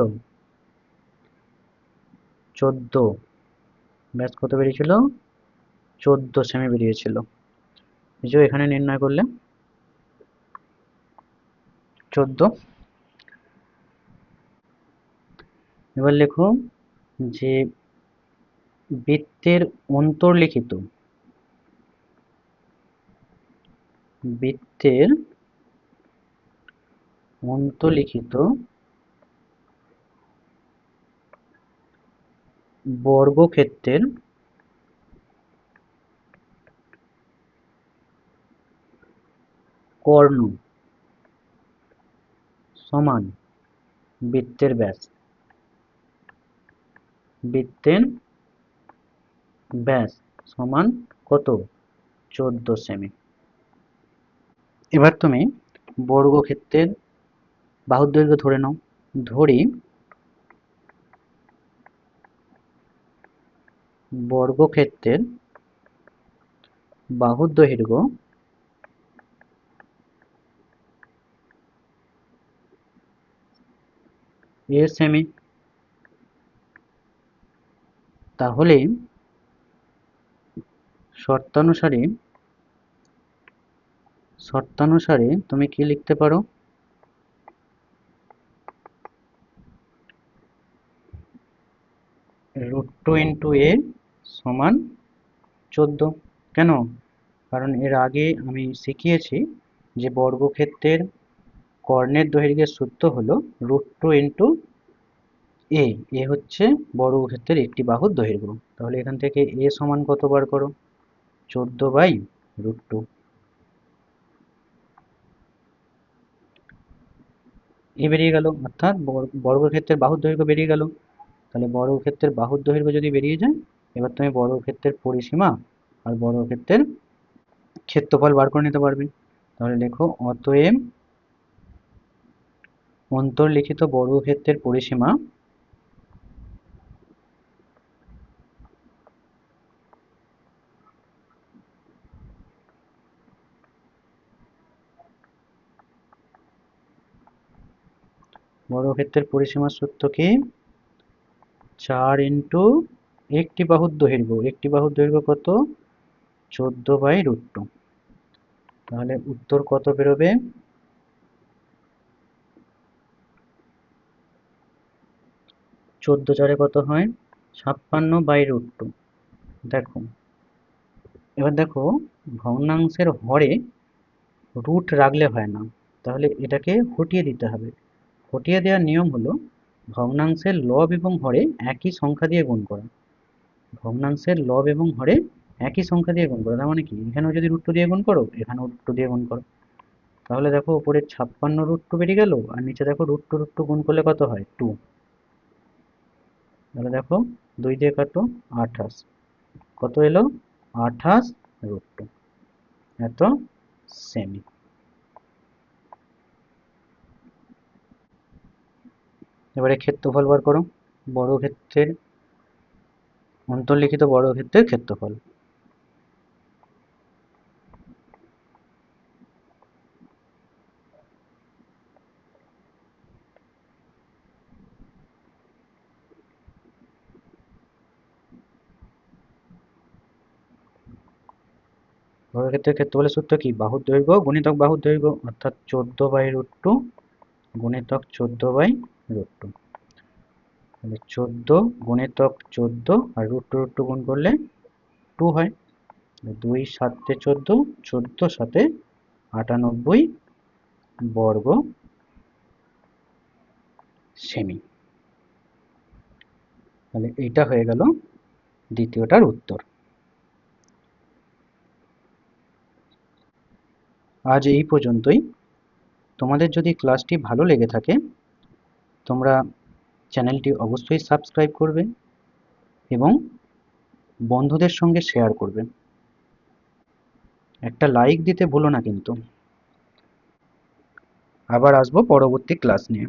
14। ব্যাস কত বেরিয়েছিল? 14 সেমি বেরিয়েছিল। এই যে এখানে নির্ণয় করলে 14। এবার লেখো যে বৃত্তের অন্তর্লিখিত, বৃত্তের অন্তর্লিখিত বর্গক্ষেত্রের কর্ণ সমান বৃত্তের ব্যাস। বৃত্তের ব্যাস সমান কত? 14 সেমি। এবার তুমি বর্গক্ষেত্রের বাহুর দৈর্ঘ্য ধরে নাও। ধরি বর্গক্ষেত্রের বাহুর দৈর্ঘ্য a সেমি। তাহলে শর্তানুসারে শর্তানুসারে তুমি কি লিখতে পারো, √2 × a সমান 14। কেন? কারণ এর আগে আমি শিখিয়েছি যে বর্গক্ষেত্রের কর্ণের দৈর্ঘ্যের সূত্র হলো √2 × a। এ হচ্ছে বর্গক্ষেত্রের একটি বাহুর দৈর্ঘ্য। তাহলে এখান থেকে a সমান কত বার করো, 14/√2। এ বেরিয়ে গেল, অর্থাৎ বর্গক্ষেত্রের বাহুর দৈর্ঘ্য বেরিয়ে গেল। তাহলে বর্গক্ষেত্রের বাহুর দৈর্ঘ্য যদি বেরিয়ে যায়, এবার তুমি বর্গক্ষেত্রের পরিসীমা আর বর্গক্ষেত্রের ক্ষেত্রফল বার করে নিতে পারবে। তাহলে লেখো, অতএব অন্তর্লিখিত বর্গক্ষেত্রের পরিসীমা বর্গক্ষেত্রের পরিসীমার সূত্র কি, 4 × একটি বাহুর দৈর্ঘ্য। একটি বাহুর দৈর্ঘ্য কত, 14/√2। তাহলে উত্তর কত বেরোবে, 14×4 কত হয়, 56/√2। দেখো, এবার দেখো, ভগ্নাংশের হরে রুট রাখলে হয় না, তাহলে এটাকে হটিয়ে দিতে হবে। হটিয়ে দেওয়ার নিয়ম হলো ভগ্নাংশের লব এবং হরে একই সংখ্যা দিয়ে গুণ করা। ভগ্নাংশের লব এবং হরে একই সংখ্যা দিয়ে গুণ করো, তার মানে কি, এখানেও যদি √2 দিয়ে গুণ করো, এখানেও √2 দিয়ে গুণ করো। তাহলে দেখো, উপরে 56√2 বেরিয়ে গেল, আর নিচে দেখো √2 গুণ করলে কত হয়, 2। তাহলে দেখো, 2 দিয়ে কাটো, 28। কত এলো, 28√2। এত সেমি। এবারে ক্ষেত্রফল বার করো, বর্গক্ষেত্রের অন্তর্লিখিত বর্গক্ষেত্রের ক্ষেত্রফল। বর্গক্ষেত্রের ক্ষেত্রফলের সূত্র কি, বাহুর দৈর্ঘ্য গুণিতক বাহুর দৈর্ঘ্য, অর্থাৎ 14/√2 গুণিতক 14/√2। তাহলে 14 গুণিতক 14 আর √2 গুণ করলে 2 হয়। 2 7 14, 14 7 98 বর্গ সেমি। তাহলে এইটা হয়ে গেল দ্বিতীয়টার উত্তর। আজ এই পর্যন্তই। তোমাদের যদি ক্লাসটি ভালো লেগে থাকে, তোমরা চ্যানেলটি অবশ্যই সাবস্ক্রাইব করবে এবং বন্ধুদের সঙ্গে শেয়ার করবে। একটা লাইক দিতে ভুলো না কিন্তু। আবার আসবো পরবর্তী ক্লাস নিয়ে।